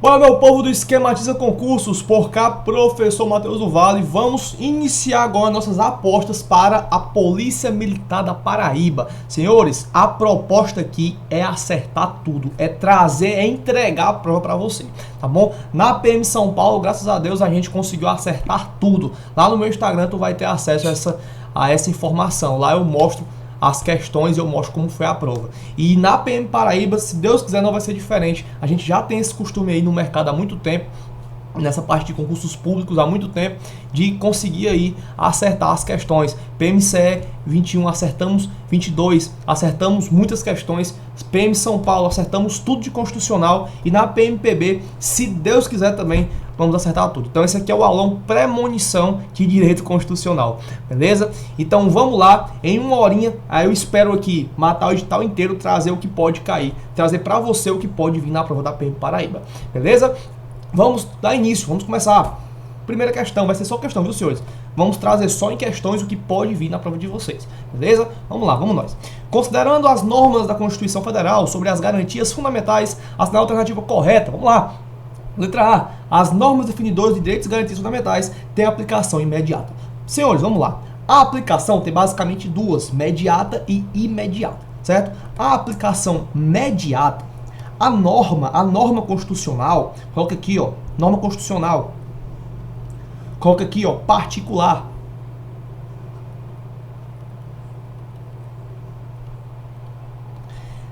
Bora, meu povo do Esquematiza Concursos, por cá, professor Matheus do Vale. Vamos iniciar agora nossas apostas para a Polícia Militar da Paraíba. Senhores, a proposta aqui é acertar tudo, é trazer, é entregar a prova para você, tá bom? Na PM São Paulo, graças a Deus, a gente conseguiu acertar tudo. Lá no meu Instagram tu vai ter acesso a essa informação. Lá eu mostro as questões, eu mostro como foi a prova. E na PM Paraíba, se Deus quiser, não vai ser diferente. A gente já tem esse costume aí no mercado há muito tempo, nessa parte de concursos públicos há muito tempo, de conseguir aí acertar as questões. PMCE 21 acertamos 22, acertamos muitas questões. PM São Paulo acertamos tudo de constitucional, e na PMPB, se Deus quiser também, vamos acertar tudo. Então esse aqui é o aulão pré-munição de direito constitucional, beleza? Então vamos lá, em uma horinha, aí eu espero aqui matar o edital inteiro, trazer o que pode cair, trazer para você o que pode vir na prova da PM Paraíba, beleza? Vamos dar início, vamos começar. Primeira questão, vai ser só questão, viu, senhores? Vamos trazer só em questões o que pode vir na prova de vocês, beleza? Vamos lá, vamos nós. Considerando as normas da Constituição Federal sobre as garantias fundamentais, assinale a alternativa correta. Vamos lá. Letra A. As normas definidoras de direitos e garantias fundamentais têm aplicação imediata. Senhores, vamos lá. A aplicação tem basicamente duas, imediata e imediata, certo? A aplicação imediata, a norma constitucional, coloca aqui, ó, norma constitucional, coloca aqui, ó, particular.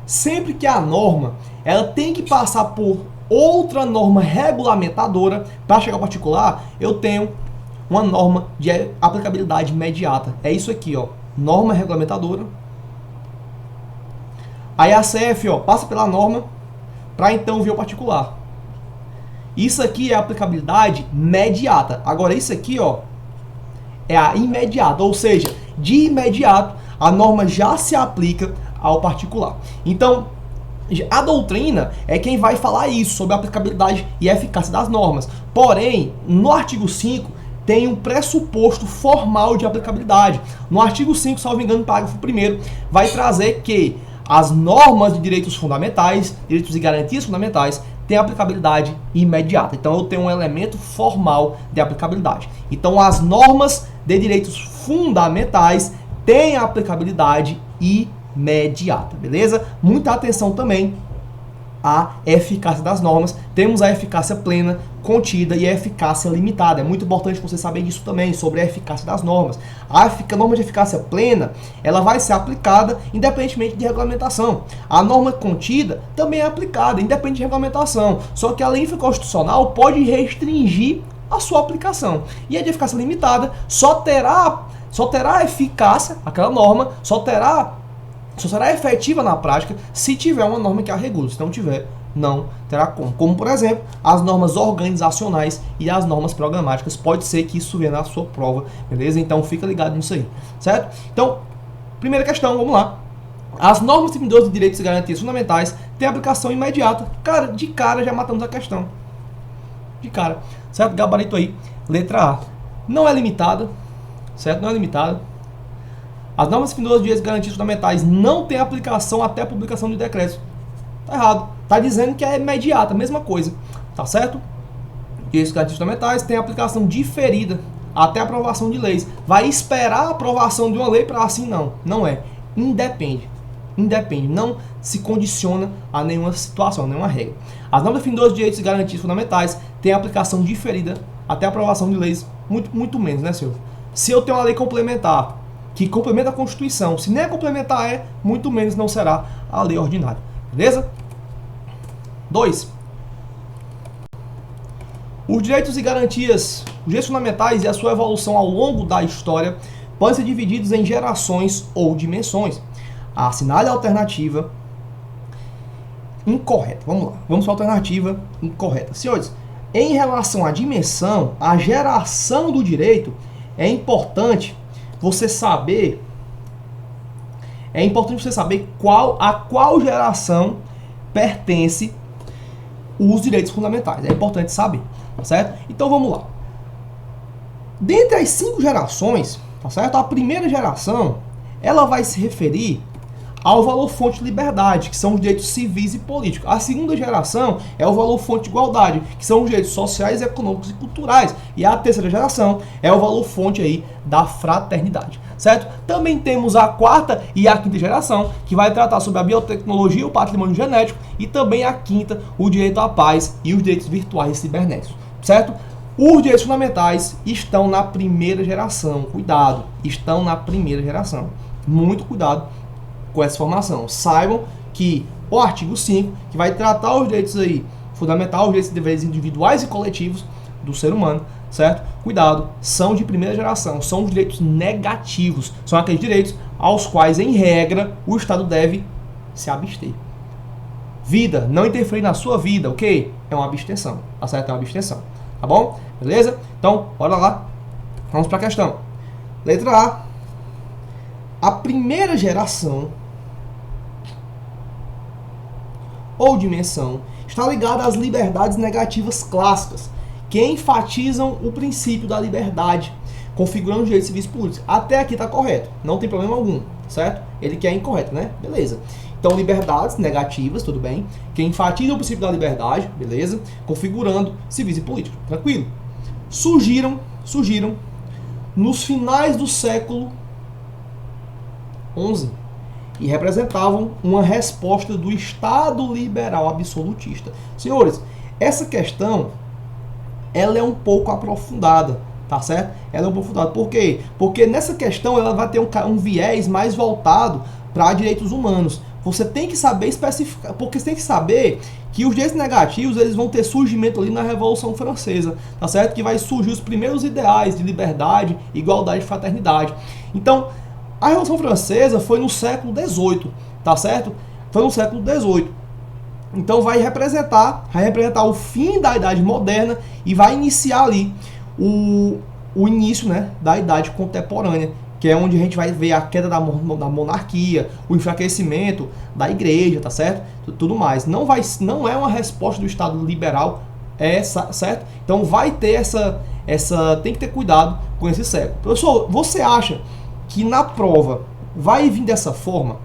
Sempre que a norma, ela tem que passar por outra norma regulamentadora para chegar ao particular, eu tenho uma norma de aplicabilidade imediata. É isso aqui, ó, norma regulamentadora. Aí a CF, ó, passa pela norma para então vir ao particular. Isso aqui é a aplicabilidade imediata. Agora isso aqui, ó, é a imediata, ou seja, de imediato a norma já se aplica ao particular. Então, a doutrina é quem vai falar isso, sobre a aplicabilidade e a eficácia das normas. Porém, no artigo 5, tem um pressuposto formal de aplicabilidade. No artigo 5, salvo engano, parágrafo 1º, vai trazer que as normas de direitos fundamentais, direitos e garantias fundamentais, têm aplicabilidade imediata. Então, eu tenho um elemento formal de aplicabilidade. Então, as normas de direitos fundamentais têm aplicabilidade imediata, beleza? Muita atenção também à eficácia das normas. Temos a eficácia plena, contida e a eficácia limitada. É muito importante você saber disso também, sobre a eficácia das normas. A norma de eficácia plena, ela vai ser aplicada independentemente de regulamentação. A norma contida também é aplicada, independente de regulamentação. Só que a lei infraconstitucional pode restringir a sua aplicação. E a de eficácia limitada só terá eficácia, aquela norma, só será efetiva na prática se tiver uma norma que a regule. Se não tiver, não terá como. Como, por exemplo, as normas organizacionais e as normas programáticas. Pode ser que isso venha na sua prova, beleza? Então, fica ligado nisso aí, certo? Então, primeira questão, vamos lá. As normas definidoras de direitos e garantias fundamentais têm aplicação imediata. Cara, de cara já matamos a questão. De cara, certo? Gabarito aí, letra A. Não é limitada, certo? Não é limitada. As normas definidoras de direitos e garantias fundamentais não têm aplicação até a publicação de decretos. Tá errado. Tá dizendo que é imediata, mesma coisa. Tá certo? Direitos e garantias fundamentais têm aplicação diferida até a aprovação de leis. Vai esperar a aprovação de uma lei para assim? Não. Não é. Independe. Independe. Não se condiciona a nenhuma situação, a nenhuma regra. As normas definidoras de direitos e garantias fundamentais têm aplicação diferida até a aprovação de leis. Muito menos, né, senhor? Se eu tenho uma lei complementar que complementa a Constituição, se nem a complementar muito menos não será a lei ordinária. Beleza? 2. Os direitos e garantias, os direitos fundamentais e a sua evolução ao longo da história podem ser divididos em gerações ou dimensões. Assinale a alternativa incorreta. Vamos lá. Vamos para a alternativa incorreta. Senhores, em relação à dimensão, a geração do direito, é importante você saber a qual geração pertence os direitos fundamentais. É importante saber, tá certo? Então vamos lá. Dentre as 5 gerações, tá certo? A primeira geração, ela vai se referir ao valor-fonte de liberdade, que são os direitos civis e políticos. A segunda geração é o valor-fonte de igualdade, que são os direitos sociais, econômicos e culturais. E a terceira geração é o valor-fonte aí da fraternidade, certo? Também temos a quarta e a quinta geração, que vai tratar sobre a biotecnologia e o patrimônio genético, e também a quinta, o direito à paz e os direitos virtuais e cibernéticos, certo? Os direitos fundamentais estão na primeira geração. Cuidado, estão na primeira geração. Muito cuidado com essa informação. Saibam que o artigo 5, que vai tratar os direitos aí fundamentais, os direitos e deveres individuais e coletivos do ser humano, certo? Cuidado, são de primeira geração, são os direitos negativos, são aqueles direitos aos quais, em regra, o Estado deve se abster. Vida, não interferir na sua vida, ok? É uma abstenção, tá certo? É uma abstenção, tá bom? Beleza? Então, bora lá, vamos para a questão. Letra A. A primeira geração ou dimensão está ligada às liberdades negativas clássicas, que enfatizam o princípio da liberdade, configurando os direitos civis e políticos. Até aqui está correto, não tem problema algum, certo? Ele quer incorreto, né? Beleza. Então, liberdades negativas, tudo bem, que enfatizam o princípio da liberdade, beleza? Configurando civis e políticos, tranquilo. Surgiram nos finais do século XI e representavam uma resposta do Estado liberal absolutista. Senhores, essa questão ela é um pouco aprofundada, tá certo? Ela é um pouco aprofundada. Por quê? Porque nessa questão ela vai ter um viés mais voltado para direitos humanos. Você tem que saber especificar, porque você tem que saber que os direitos negativos eles vão ter surgimento ali na Revolução Francesa, tá certo? Que vai surgir os primeiros ideais de liberdade, igualdade e fraternidade. Então, a Revolução Francesa foi no século XVIII, tá certo? Foi no século XVIII. Então vai representar o fim da Idade Moderna e vai iniciar ali o início, né, da Idade Contemporânea, que é onde a gente vai ver a queda da monarquia, o enfraquecimento da igreja, tá certo? Tudo mais. Não é uma resposta do Estado liberal, certo? Então vai ter tem que ter cuidado com esse século. Professor, você acha que na prova vai vir dessa forma?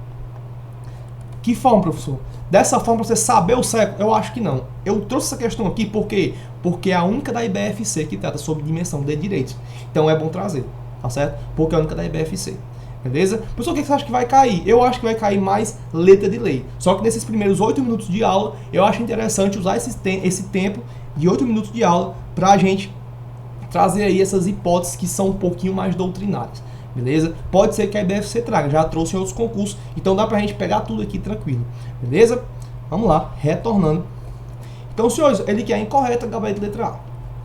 Que forma, professor? Dessa forma, para você saber o século? Eu acho que não. Eu trouxe essa questão aqui porque é a única da IBFC que trata sobre dimensão de direitos. Então é bom trazer, tá certo? Porque é a única da IBFC. Beleza? Professor, o que você acha que vai cair? Eu acho que vai cair mais letra de lei. Só que nesses primeiros 8 minutos de aula, eu acho interessante usar esse tempo de 8 minutos de aula para a gente trazer aí essas hipóteses que são um pouquinho mais doutrinárias. Beleza? Pode ser que a IBFC traga, já trouxe em outros concursos, então dá pra gente pegar tudo aqui tranquilo. Beleza? Vamos lá, retornando. Então, senhores, ele quer incorreta, gabarito letra A.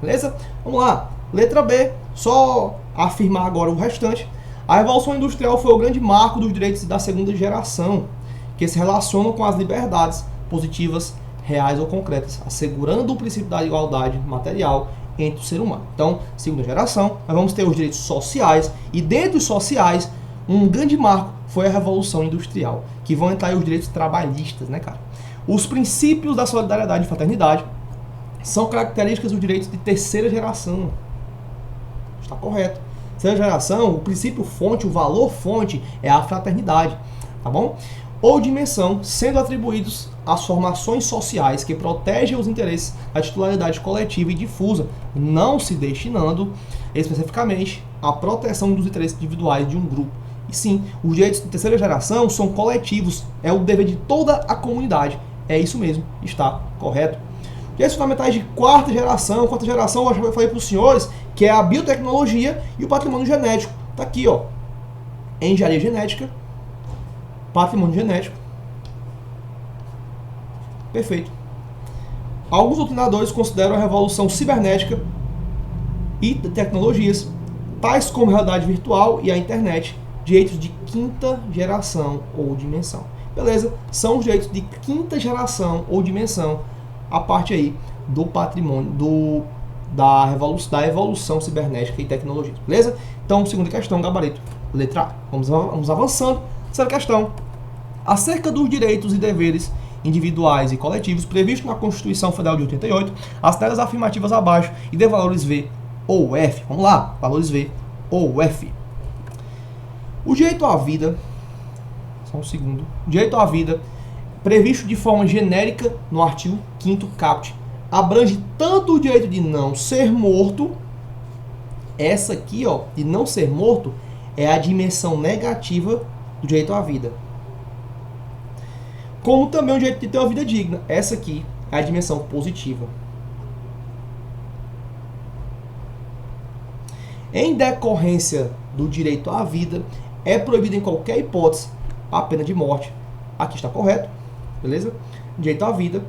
Beleza? Vamos lá. Letra B, só afirmar agora o restante. A Revolução Industrial foi o grande marco dos direitos da segunda geração, que se relacionam com as liberdades positivas, reais ou concretas, assegurando o princípio da igualdade material entre o ser humano. Então, segunda geração, nós vamos ter os direitos sociais, e dentro dos sociais, um grande marco foi a Revolução Industrial, que vão entrar aí os direitos trabalhistas, né, cara? Os princípios da solidariedade e fraternidade são características dos direitos de terceira geração. Está correto. Terceira geração, o princípio fonte, o valor fonte é a fraternidade, tá bom? Ou dimensão, sendo atribuídos às formações sociais que protegem os interesses da titularidade coletiva e difusa, não se destinando especificamente à proteção dos interesses individuais de um grupo. E sim, os direitos de terceira geração são coletivos, é o dever de toda a comunidade. É isso mesmo, está correto. Direitos fundamentais de quarta geração, eu já falei para os senhores, que é a biotecnologia e o patrimônio genético. Está aqui, ó, engenharia genética, patrimônio genético. Perfeito. Alguns doutrinadores consideram a revolução cibernética e tecnologias, tais como a realidade virtual e a internet, direitos de quinta geração ou dimensão. Beleza? São os direitos de quinta geração ou dimensão, a parte aí do patrimônio, da evolução cibernética e tecnologia. Beleza? Então, segunda questão, gabarito, letra A. Vamos avançando. Terceira questão. Acerca dos direitos e deveres individuais e coletivos previstos na Constituição Federal de 88, as telas afirmativas abaixo e de valores V ou F. Vamos lá, valores V ou F. O direito à vida, Só um segundo. Direito à vida, previsto de forma genérica no artigo 5º caput, abrange tanto o direito de não ser morto, essa aqui, ó, de não ser morto, é a dimensão negativa do direito à vida. Como também o direito de ter uma vida digna, essa aqui é a dimensão positiva. Em decorrência do direito à vida, é proibido em qualquer hipótese a pena de morte. Aqui está correto, beleza? Direito à vida,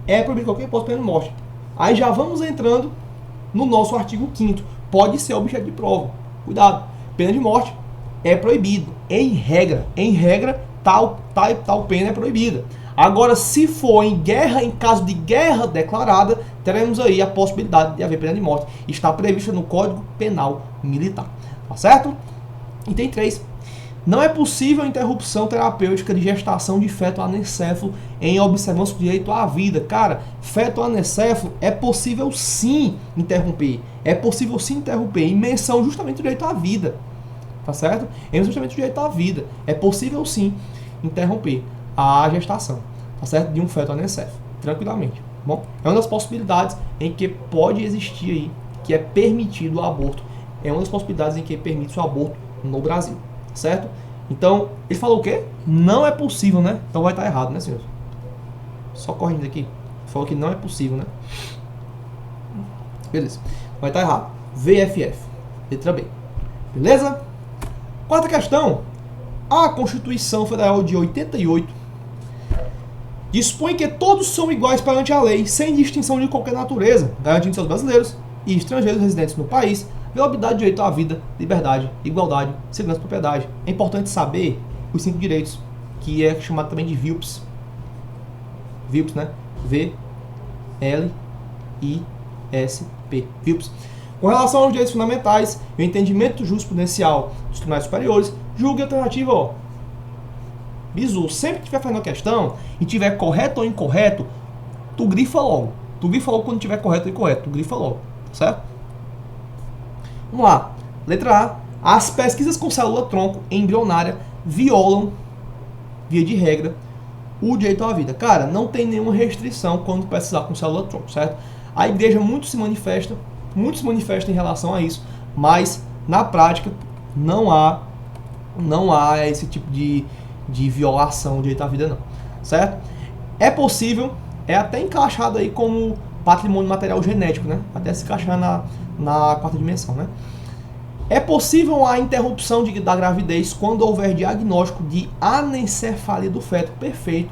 é proibido em qualquer hipótese a pena de morte. Aí já vamos entrando no nosso artigo 5º. Pode ser objeto de prova. Cuidado, pena de morte é proibido, em regra. Em regra, tal pena é proibida. Agora, se for em guerra, em caso de guerra declarada, teremos aí a possibilidade de haver pena de morte. Está prevista no Código Penal Militar. Tá certo? Item 3. Não é possível interrupção terapêutica de gestação de feto anencéfalo em observância do direito à vida. Cara, feto anencéfalo é possível sim interromper. É possível sim interromper em menção justamente do direito à vida. Tá certo? Em justamente o direito à vida. É possível sim interromper a gestação, tá certo? De um feto anencéfalo, tranquilamente. Bom, é uma das possibilidades em que pode existir aí, que é permitido o aborto. É uma das possibilidades em que permite o aborto no Brasil, certo? Então, ele falou o quê? Não é possível, né? Então vai estar errado, né, senhor? Só corrigindo aqui. Falou que não é possível, né? Beleza. Vai estar errado. VFF. Letra B. Beleza? Quarta questão. A Constituição Federal de 88 dispõe que todos são iguais perante a lei, sem distinção de qualquer natureza, garantindo seus brasileiros e estrangeiros residentes no país viabilidade, direito à vida, liberdade, igualdade, segurança e propriedade. É importante saber os 5 direitos, que é chamado também de VILPs. VILPs, né? V, L, I, S, P. VILPs. Com relação aos direitos fundamentais, o entendimento jurisprudencial dos tribunais superiores julgue a alternativa, ó. Bizu, sempre que estiver fazendo a questão e tiver correto ou incorreto, tu grifa logo. Tu grifa logo quando tiver correto ou incorreto. Tu grifa logo, certo? Vamos lá. Letra A. As pesquisas com célula-tronco embrionária violam, via de regra, o direito à vida. Cara, não tem nenhuma restrição quando pesquisar com célula-tronco, certo? A igreja muito se manifesta em relação a isso, mas na prática não há esse tipo de violação do direito à vida, não, certo? É possível, é até encaixado aí como patrimônio material genético, né? Até se encaixar na quarta dimensão, né? É possível a interrupção da gravidez quando houver diagnóstico de anencefalia do feto. Perfeito.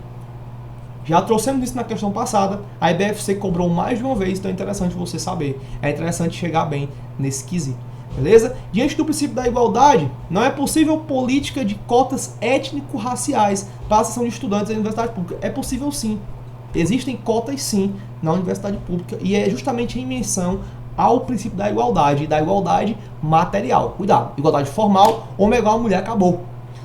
Já trouxemos isso na questão passada. A IBFC cobrou mais de uma vez, então é interessante você saber. É interessante chegar bem nesse quesito. Beleza? Diante do princípio da igualdade, não é possível política de cotas étnico-raciais para a sessão de estudantes da universidade pública. É possível sim. Existem cotas sim na universidade pública e é justamente em menção ao princípio da igualdade material. Cuidado, igualdade formal, homem é igual a mulher, acabou.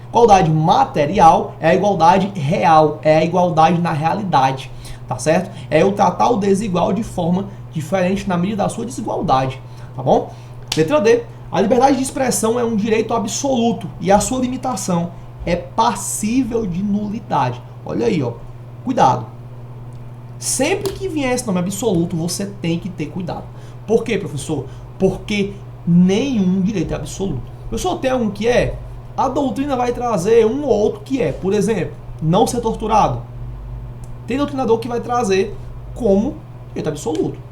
Igualdade material é a igualdade real, é a igualdade na realidade, tá certo? É eu tratar o desigual de forma diferente na medida da sua desigualdade, tá bom? Letra D. A liberdade de expressão é um direito absoluto e a sua limitação é passível de nulidade. Olha aí, ó. Cuidado. Sempre que vier esse nome absoluto, você tem que ter cuidado. Por quê, professor? Porque nenhum direito é absoluto. Professor, tem algum que é? A doutrina vai trazer um ou outro que é. Por exemplo, não ser torturado. Tem doutrinador que vai trazer como direito absoluto.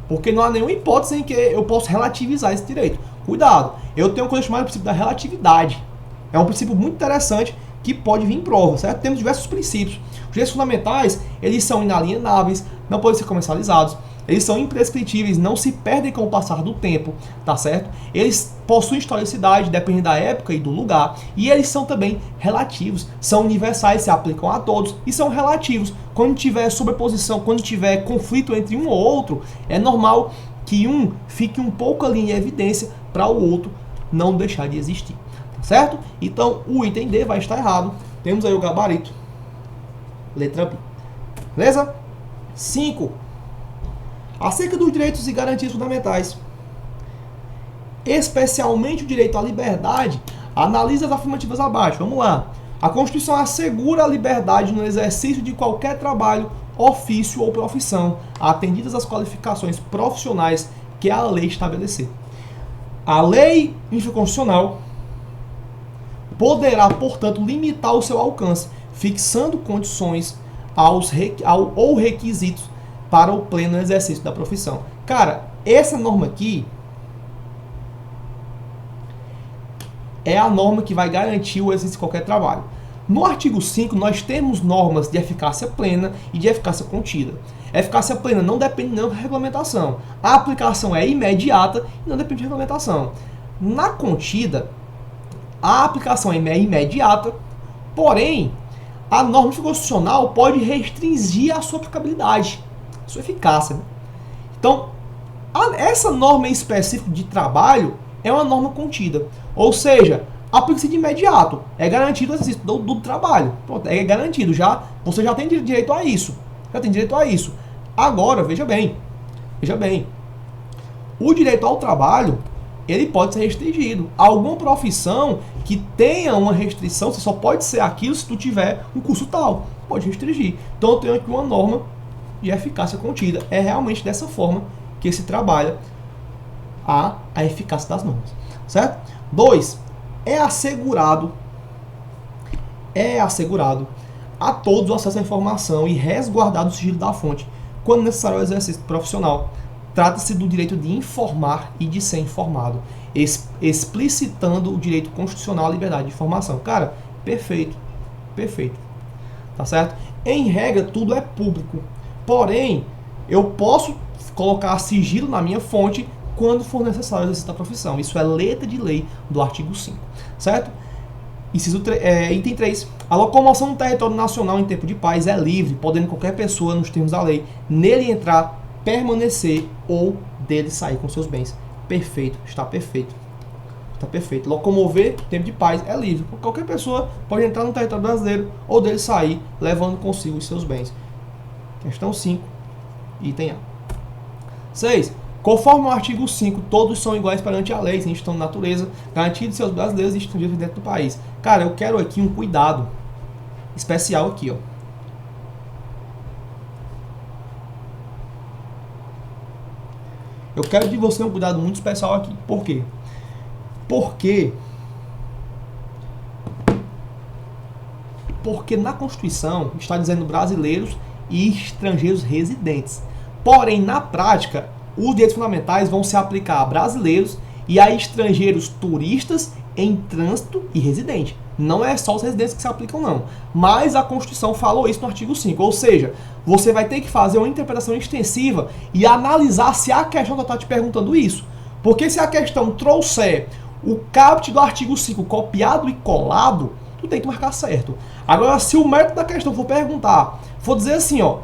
Porque não há nenhuma hipótese em que eu possa relativizar esse direito. Cuidado, eu tenho uma coisa chamada princípio da relatividade. É um princípio muito interessante que pode vir em prova, certo? Temos diversos princípios. Os direitos fundamentais, eles são inalienáveis, não podem ser comercializados, eles são imprescritíveis, não se perdem com o passar do tempo, tá certo? Eles possuem historicidade, dependendo da época e do lugar, e eles são também relativos, são universais, se aplicam a todos, e são relativos. Quando tiver sobreposição, quando tiver conflito entre um ou outro, é normal que um fique um pouco ali em evidência para o outro não deixar de existir, tá certo? Então, o item D vai estar errado. Temos aí o gabarito. Letra B. Beleza? 5. Acerca dos direitos e garantias fundamentais. Especialmente o direito à liberdade, analisa as afirmativas abaixo. Vamos lá. A Constituição assegura a liberdade no exercício de qualquer trabalho, ofício ou profissão, atendidas as qualificações profissionais que a lei estabelecer. A lei infraconstitucional poderá, portanto, limitar o seu alcance, fixando condições ou requisitos para o pleno exercício da profissão. Cara, essa norma aqui é a norma que vai garantir o exercício de qualquer trabalho. No artigo 5, nós temos normas de eficácia plena e de eficácia contida. A eficácia plena não depende da regulamentação. A aplicação é imediata e não depende de regulamentação. Na contida, a aplicação é imediata, porém, a norma constitucional pode restringir a sua aplicabilidade, a sua eficácia. Então, essa norma em específico de trabalho é uma norma contida. Ou seja, aplica-se de imediato. É garantido o exercício do trabalho. Pronto, é garantido. Você já tem direito a isso. Já tem direito a isso. Agora, veja bem. O direito ao trabalho, ele pode ser restringido. Alguma profissão que tenha uma restrição, você só pode ser aquilo se tu tiver um curso tal. Pode restringir. Então eu tenho aqui uma norma de eficácia contida. É realmente dessa forma que se trabalha a eficácia das normas. Certo? 2. É assegurado a todos o acesso à informação e resguardado o sigilo da fonte, quando necessário ao exercício profissional. Trata-se do direito de informar e de ser informado, explicitando o direito constitucional à liberdade de informação. Cara, perfeito. Tá certo? Em regra, tudo é público. Porém, eu posso colocar sigilo na minha fonte quando for necessário o exercício da profissão. Isso é letra de lei do artigo 5. Certo? Item 3. A locomoção no território nacional em tempo de paz é livre, podendo qualquer pessoa, nos termos da lei, nele entrar, permanecer ou dele sair com seus bens. Perfeito. Está perfeito. Locomover em tempo de paz é livre. Qualquer pessoa pode entrar no território brasileiro ou dele sair, levando consigo os seus bens. Questão 5. Item A. 6. Conforme o artigo 5, todos são iguais perante a lei, sem distinção de natureza, garantindo seus brasileiros e estrangeiros dentro do país. Cara, eu quero aqui um cuidado especial aqui, ó. Eu quero de você um cuidado muito especial aqui. Por quê? Porque na Constituição está dizendo brasileiros e estrangeiros residentes. Porém, na prática, os direitos fundamentais vão se aplicar a brasileiros e a estrangeiros turistas em trânsito e residente. Não é só os residentes que se aplicam, não. Mas a Constituição falou isso no artigo 5. Ou seja, você vai ter que fazer uma interpretação extensiva e analisar se a questão está te perguntando isso. Porque se a questão trouxer o caput do artigo 5 copiado e colado, tu tem que marcar certo. Agora, se o mérito da questão for perguntar, for dizer assim, ó,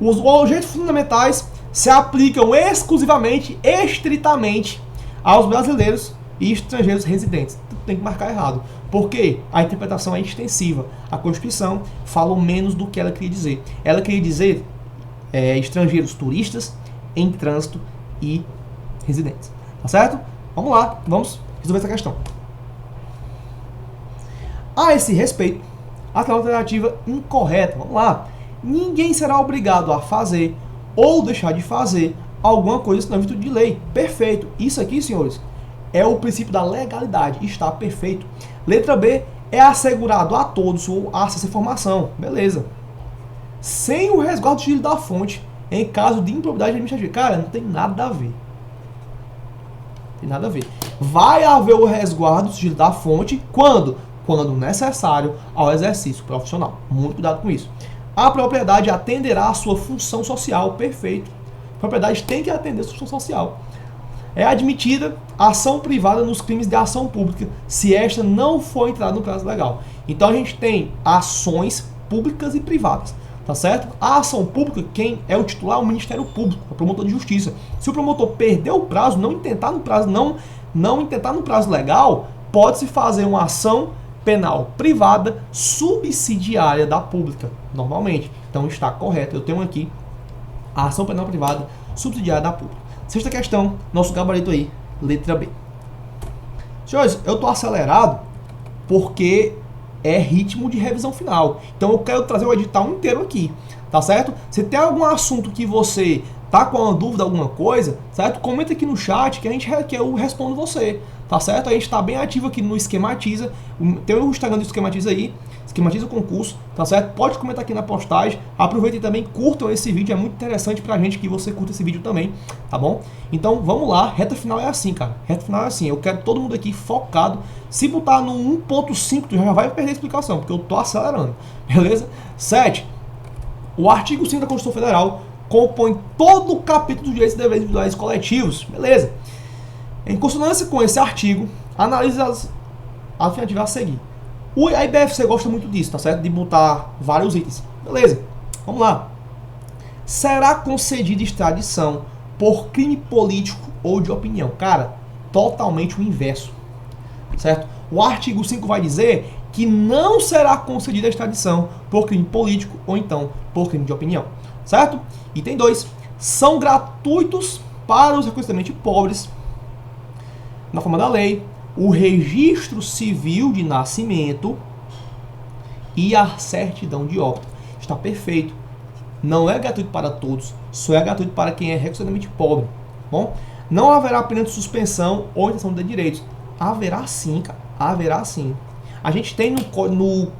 os direitos fundamentais se aplicam exclusivamente, estritamente, aos brasileiros e estrangeiros residentes. Tu tem que marcar errado. Porque a interpretação é extensiva. A Constituição falou menos do que ela queria dizer. Ela queria dizer estrangeiros turistas em trânsito e residentes. Tá certo? Vamos lá, vamos resolver essa questão. A esse respeito, a alternativa incorreta. Vamos lá. Ninguém será obrigado a fazer ou deixar de fazer alguma coisa na virtude de lei. Perfeito. Isso aqui, senhores, é o princípio da legalidade. Está perfeito. Letra B. É assegurado a todos o acesso à informação. Beleza. Sem o resguardo do sigilo da fonte, em caso de improbidade administrativa. Cara, não tem nada a ver. Tem nada a ver. Vai haver o resguardo do sigilo da fonte quando? Quando necessário ao exercício profissional. Muito cuidado com isso. A propriedade atenderá à sua função social. Perfeito. A propriedade tem que atender a sua função social. É admitida a ação privada nos crimes de ação pública, se esta não for entrada no prazo legal. Então a gente tem ações públicas e privadas. Tá certo? A ação pública, quem é o titular é o Ministério Público, o promotor de justiça. Se o promotor perder o prazo, não intentar no prazo legal, pode-se fazer uma ação penal privada subsidiária da pública, normalmente. Então está correto. Eu tenho aqui a ação penal privada subsidiária da pública. Sexta questão, nosso gabarito aí, letra B. Senhores, eu estou acelerado porque é ritmo de revisão final. Então eu quero trazer o edital inteiro aqui, tá certo? Se tem algum assunto que você tá com uma dúvida, alguma coisa, certo? Comenta aqui no chat que eu respondo você, tá certo? A gente tá bem ativo aqui no Esquematiza, tem o Instagram do Esquematiza aí, Esquematiza o concurso, tá certo? Pode comentar aqui na postagem, aproveitem também, curtam esse vídeo, é muito interessante pra gente que você curta esse vídeo também, tá bom? Então vamos lá, reta final é assim, cara, reta final é assim, eu quero todo mundo aqui focado, se botar no 1.5 tu já vai perder a explicação, porque eu tô acelerando, beleza? 7. O artigo 5 da Constituição Federal compõe todo o capítulo dos direitos e deveres individuais e coletivos, beleza? Em consonância com esse artigo, analise as alternativas a seguir. A IBFC gosta muito disso, tá certo? De botar vários itens. Beleza, vamos lá. Será concedida extradição por crime político ou de opinião? Cara, totalmente o inverso, certo? O artigo 5 vai dizer que não será concedida extradição por crime político ou então por crime de opinião, certo? Item 2. São gratuitos para os reconhecidamente pobres, na forma da lei, o registro civil de nascimento e a certidão de óbito. Está perfeito. Não é gratuito para todos, só é gratuito para quem é reconhecidamente pobre. Bom, não haverá pena de suspensão ou intenção de direitos. Haverá sim, cara. Haverá sim. A gente tem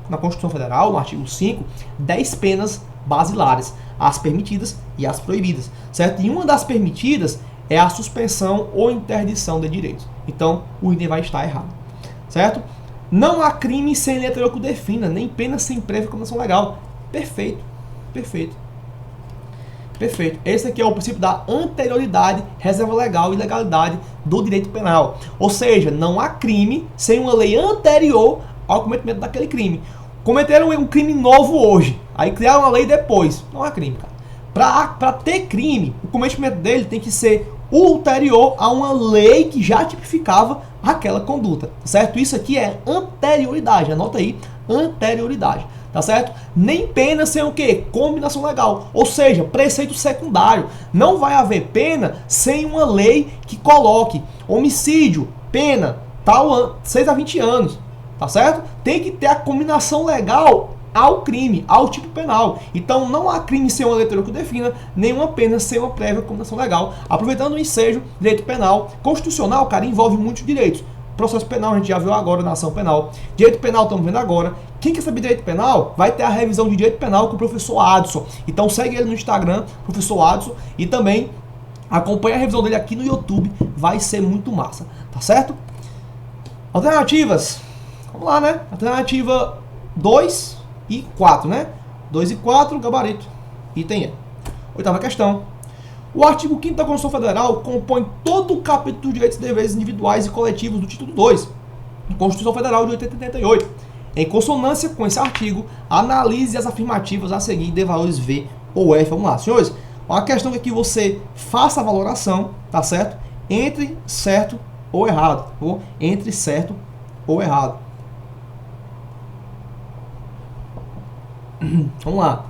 na Constituição Federal, no artigo 5, 10 penas basilares, as permitidas e as proibidas, certo? E uma das permitidas é a suspensão ou interdição de direitos. Então, o item vai estar errado, certo? Não há crime sem letra que o defina, nem pena sem prévia condenação legal. Perfeito, perfeito, perfeito. Esse aqui é o princípio da anterioridade, reserva legal e legalidade do direito penal. Ou seja, não há crime sem uma lei anterior ao cometimento daquele crime. Cometeram um crime novo hoje, aí criaram uma lei depois. Não há crime, cara. Para ter crime, o cometimento dele tem que ser ulterior a uma lei que já tipificava aquela conduta, certo? Isso aqui é anterioridade, anota aí, anterioridade, tá certo? Nem pena sem o quê? Combinação legal, ou seja, preceito secundário. Não vai haver pena sem uma lei que coloque homicídio, pena, tal 6 a 20 anos, tá certo? Tem que ter a combinação legal ao crime, ao tipo penal. Então não há crime sem uma letra que o defina, nenhuma pena sem uma prévia combinação legal. Aproveitando o ensejo, direito penal, constitucional, cara, envolve muitos direitos. Processo penal a gente já viu agora na ação penal. Direito penal estamos vendo agora. Quem quer saber direito penal, vai ter a revisão de direito penal com o professor Adson. Então segue ele no Instagram, professor Adson, e também acompanha a revisão dele aqui no YouTube, vai ser muito massa, tá certo? Alternativas, vamos lá, né? Alternativa 2 e 4, né? 2 e 4, gabarito. Item E. Oitava questão. O artigo 5º da Constituição Federal compõe todo o capítulo dos direitos e deveres individuais e coletivos do título 2, da Constituição Federal de 88. Em consonância com esse artigo, analise as afirmativas a seguir de valores V ou F. Vamos lá, senhores. A questão é que você faça a valoração, tá certo? Entre certo ou errado, ou entre certo ou errado. Vamos lá.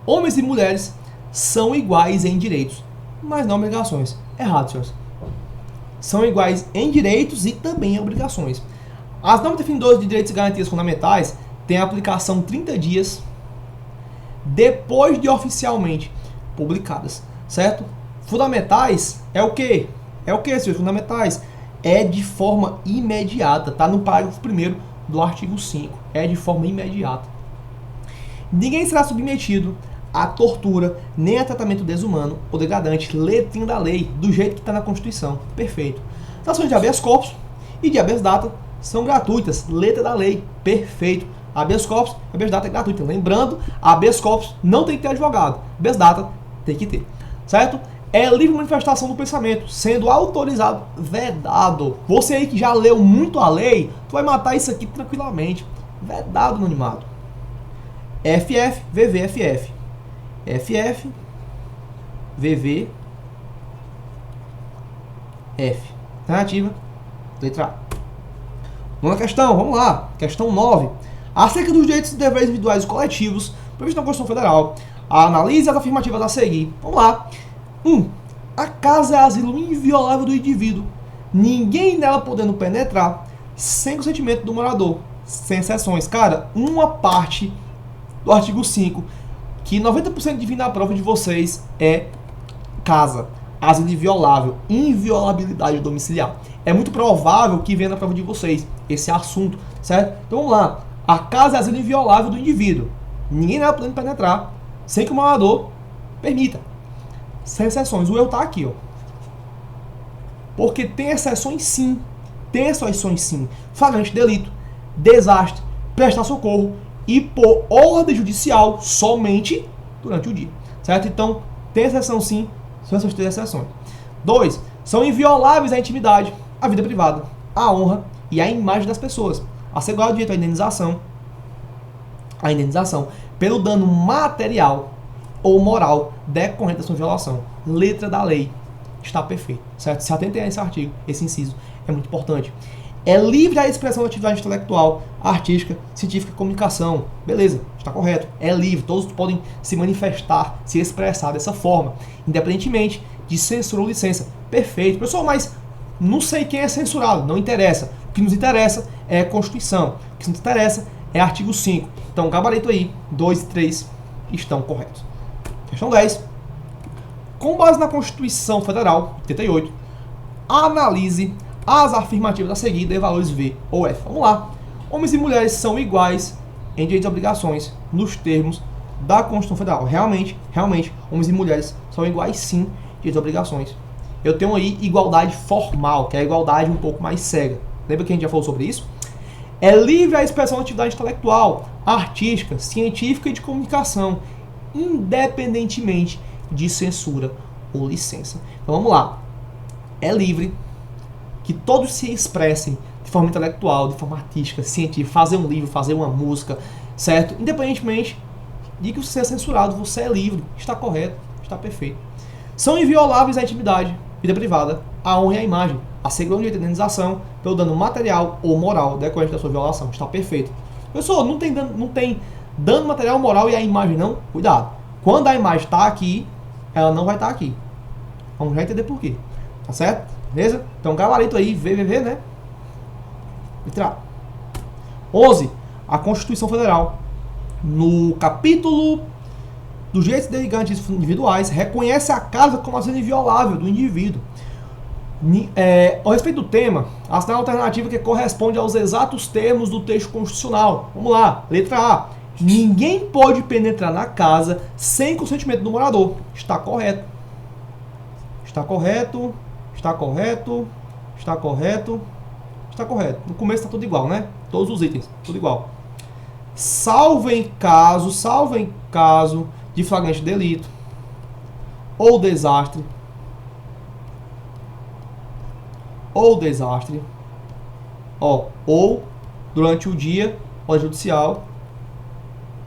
Homens e mulheres são iguais em direitos, mas não obrigações. Errado, senhores. São iguais em direitos e também em obrigações. As normas definidoras de direitos e garantias fundamentais têm aplicação 30 dias depois de oficialmente publicadas, certo? Fundamentais é o quê? É o quê, senhores? Fundamentais é de forma imediata, tá no parágrafo 1º do artigo 5. É de forma imediata. Ninguém será submetido a tortura, nem a tratamento desumano ou degradante, letrinha da lei, do jeito que está na Constituição. Perfeito. As ações de habeas corpus e de habeas data são gratuitas, letra da lei. Perfeito. Habeas corpus, habeas data é gratuita. Lembrando, habeas corpus não tem que ter advogado. Habeas data tem que ter. Certo? É livre manifestação do pensamento, sendo autorizado, vedado. Você aí que já leu muito a lei, tu vai matar isso aqui tranquilamente. Vedado no animado. FF, VV, FF. FF, VV, F. Alternativa, letra A. Nona questão, vamos lá. Questão 9. Acerca dos direitos e deveres individuais e coletivos previstos na Constituição Federal, analise as afirmativas a seguir. Vamos lá. 1. A casa é asilo inviolável do indivíduo, ninguém nela podendo penetrar sem consentimento do morador. sem exceções. Cara, uma parte do artigo 5 que 90% de vir na prova de vocês é casa, asilo inviolável, inviolabilidade domiciliar. É muito provável que venha na prova de vocês esse assunto, certo? Então vamos lá. A casa é asilo inviolável do indivíduo. Ninguém vai podendo penetrar sem que o morador permita. Sem exceções. O eu tá aqui, ó. Porque tem exceções sim. Tem exceções sim. Flagrante delito, desastre, prestar socorro e por ordem judicial somente durante o dia. Certo? Então, tem exceção sim. São essas três exceções. 2. São invioláveis a intimidade, a vida privada, a honra e a imagem das pessoas. Assegurar o direito à indenização. A indenização pelo dano material ou moral decorrente da sua violação. Letra da lei. Está perfeito, certo? Se atentem a esse artigo, esse inciso, é muito importante. É livre a expressão da atividade intelectual, artística, científica e comunicação. Beleza, está correto. É livre, todos podem se manifestar, se expressar dessa forma, independentemente de censura ou licença. Perfeito. Pessoal, mas não sei quem é censurado, não interessa. O que nos interessa é a Constituição. O que nos interessa é artigo 5. Então, gabarito aí, 2 e 3 estão corretos. Questão 10. Com base na Constituição Federal, 88, analise as afirmativas a seguir de valores V ou F. Vamos lá. Homens e mulheres são iguais em direitos e obrigações nos termos da Constituição Federal. Realmente, homens e mulheres são iguais sim em direitos e obrigações. Eu tenho aí igualdade formal, que é a igualdade um pouco mais cega. Lembra que a gente já falou sobre isso? É livre a expressão da atividade intelectual, artística, científica e de comunicação, independentemente de censura ou licença. Então vamos lá. É livre que todos se expressem de forma intelectual, de forma artística, científica, fazer um livro, fazer uma música, certo? Independentemente de que você seja censurado, você é livre, está correto, está perfeito. São invioláveis a intimidade, vida privada, a honra e a imagem, assegurando o direito de indenização pelo dano material ou moral decorrente da sua violação. Está perfeito. Pessoal, não tem dano material, moral e a imagem não? Cuidado. Quando a imagem está aqui, ela não vai estar aqui. Vamos já entender por quê. Tá certo? Beleza? Então, gabarito aí, VVV, né? Letra A. 11. A Constituição Federal, no capítulo dos direitos e garantias individuais, reconhece a casa como asilo inviolável do indivíduo. Ao respeito do tema, assinala a alternativa que corresponde aos exatos termos do texto constitucional. Vamos lá. Letra A. Ninguém pode penetrar na casa sem consentimento do morador. Está correto. Está correto. Está correto. Está correto. Está correto. No começo está tudo igual, né? Todos os itens, tudo igual. Salvo em caso de flagrante delito ou desastre, ou durante o dia, ordem judicial,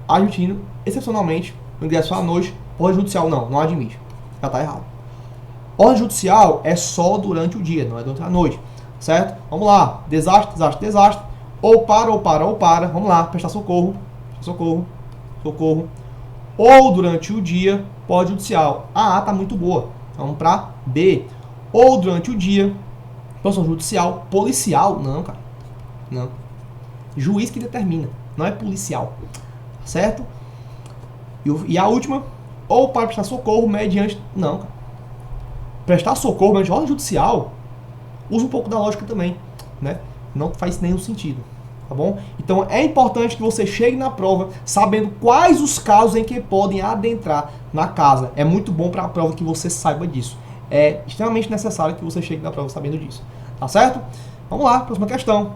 admitindo, excepcionalmente, no ingresso à noite, ordem judicial não admite. Já está errado. Ordem judicial é só durante o dia, não é durante a noite. Certo? Vamos lá. Desastre. Ou para. Vamos lá. Prestar socorro. Ou durante o dia, ordem judicial. A tá muito boa. Vamos para B. Ou durante o dia, posição judicial. Policial. Não, cara. Não. Juiz que determina. Não é policial. Certo? E a última, ou para prestar socorro mediante... Não, cara. Prestar socorro mediante ordem judicial, usa um pouco da lógica também, né? Não faz nenhum sentido, tá bom? Então é importante que você chegue na prova sabendo quais os casos em que podem adentrar na casa. É muito bom para a prova que você saiba disso. É extremamente necessário que você chegue na prova sabendo disso, tá certo? Vamos lá, próxima questão.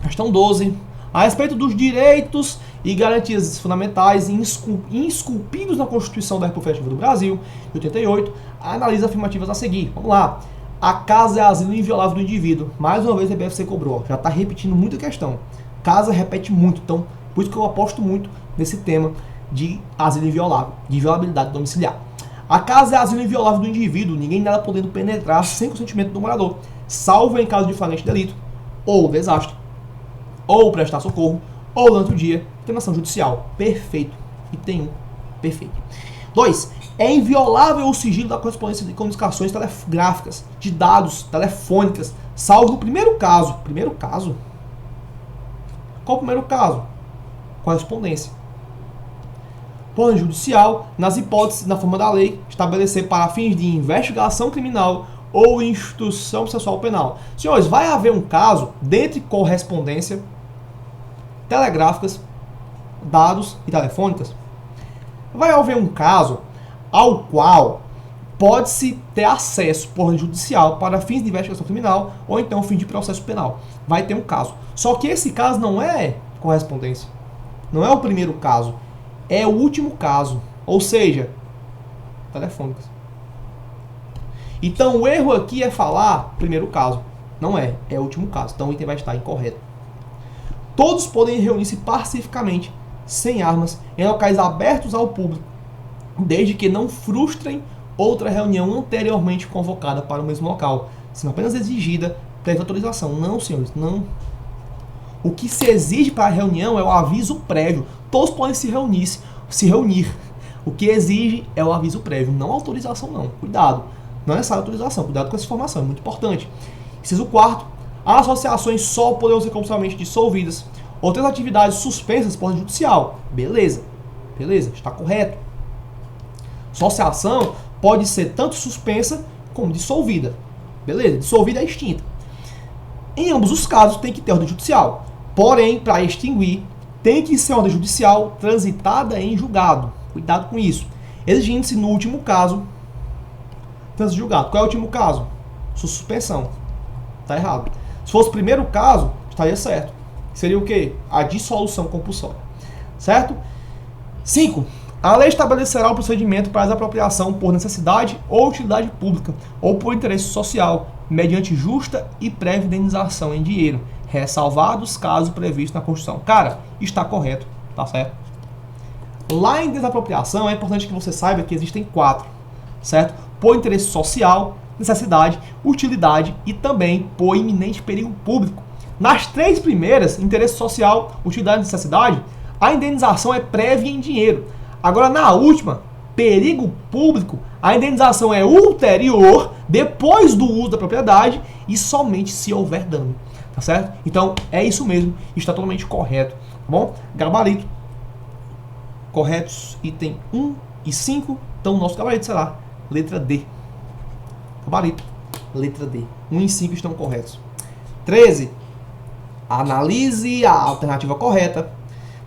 Questão 12. A respeito dos direitos e garantias fundamentais esculpidos na Constituição da República Federativa do Brasil, de 88, analisa afirmativas a seguir. Vamos lá. A casa é asilo inviolável do indivíduo. Mais uma vez a BFC cobrou. Já está repetindo muito a questão. Casa repete muito. Então, por isso que eu aposto muito nesse tema de asilo inviolável, de inviolabilidade domiciliar. A casa é asilo inviolável do indivíduo, ninguém nela podendo penetrar sem consentimento do morador, salvo em caso de flagrante delito, ou desastre, ou prestar socorro, ou durante o dia, internação judicial. Perfeito. Item 1. Perfeito. 2. É inviolável o sigilo da correspondência de comunicações telegráficas, de dados telefônicas, salvo no primeiro caso. Qual o primeiro caso? Correspondência. Por ordem judicial, nas hipóteses, na forma da lei, estabelecer para fins de investigação criminal ou instrução processual penal. Senhores, vai haver um caso dentre correspondência, telegráficas, dados e telefônicas. Vai haver um caso ao qual pode-se ter acesso por ordem judicial para fins de investigação criminal ou então fim de processo penal. Vai ter um caso. Só que esse caso não é correspondência. Não é o primeiro caso. É o último caso. Ou seja, telefônicas. Então o erro aqui é falar primeiro caso. Não é. É o último caso. Então o item vai estar incorreto. Todos podem reunir-se pacificamente, sem armas, em locais abertos ao público, desde que não frustrem outra reunião anteriormente convocada para o mesmo local, sendo apenas exigida prévia autorização. Não, senhores, não. O que se exige para a reunião é o aviso prévio. Todos podem se reunir. O que exige é o aviso prévio, não autorização não. Cuidado, não é necessário autorização, cuidado com essa informação, é muito importante. Inciso 4º, as associações só poderão ser compulsoriamente dissolvidas. Outras atividades suspensas por ordem judicial. Beleza, está correto. Associação pode ser tanto suspensa como dissolvida. Beleza, dissolvida é extinta. Em ambos os casos tem que ter ordem judicial. Porém, para extinguir, tem que ser ordem judicial transitada em julgado. Cuidado com isso. Exigindo-se no último caso, trânsito julgado. Qual é o último caso? Suspensão. Está errado. Se fosse o primeiro caso, estaria certo. Seria o quê? A dissolução compulsória. Certo? 5. A lei estabelecerá o procedimento para a desapropriação por necessidade ou utilidade pública ou por interesse social, mediante justa e prévia indenização em dinheiro, ressalvados casos previstos na Constituição. Cara, está correto, tá certo? Lá em desapropriação, é importante que você saiba que existem 4, certo? Por interesse social, necessidade, utilidade e também por iminente perigo público. Nas 3 primeiras, interesse social, utilidade e necessidade, a indenização é prévia em dinheiro. Agora, na última, perigo público, a indenização é ulterior, depois do uso da propriedade e somente se houver dano. Tá certo? Então, é isso mesmo. Está totalmente correto. Tá bom? Gabarito. Corretos. Item 1 e 5. Então, o nosso gabarito será letra D. Gabarito. Letra D. 1 e 5 estão corretos. 13. Analise a alternativa correta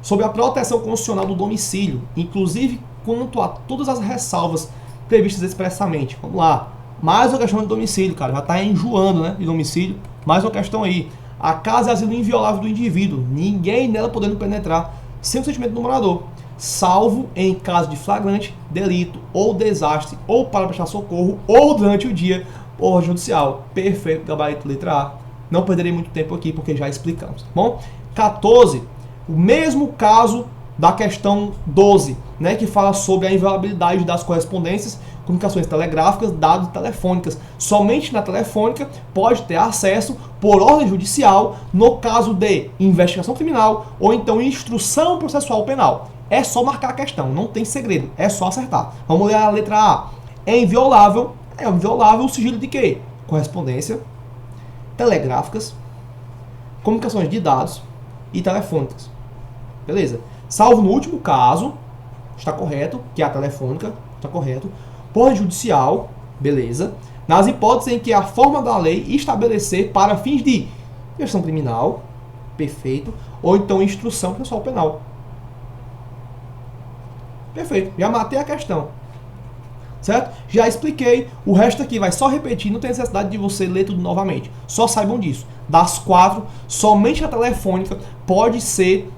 sobre a proteção constitucional do domicílio, inclusive quanto a todas as ressalvas previstas expressamente. Vamos lá. Mais uma questão de domicílio, cara. Já está enjoando, né? De domicílio. Mais uma questão aí. A casa é asilo inviolável do indivíduo. Ninguém nela podendo penetrar sem o consentimento do morador, salvo em caso de flagrante, delito ou desastre, ou para prestar socorro, ou durante o dia, ou judicial. Perfeito, gabarito, letra A. Não perderei muito tempo aqui porque já explicamos, tá bom? 14. O mesmo caso da questão 12, né, que fala sobre a inviolabilidade das correspondências, comunicações telegráficas, dados telefônicas. Somente na telefônica pode ter acesso por ordem judicial no caso de investigação criminal ou então instrução processual penal. É só marcar a questão, não tem segredo, é só acertar. Vamos ler a letra A. É inviolável o sigilo de quê? Correspondência, telegráficas, comunicações de dados e telefônicas. Beleza? Salvo no último caso, está correto, que é a telefônica, está correto. Por ordem judicial, beleza. Nas hipóteses em que a forma da lei estabelecer para fins de investigação criminal, perfeito, ou então instrução processual penal. Perfeito, já matei a questão. Certo? Já expliquei, o resto aqui vai só repetir, não tem necessidade de você ler tudo novamente. Só saibam disso. Das 4, somente a telefônica pode ser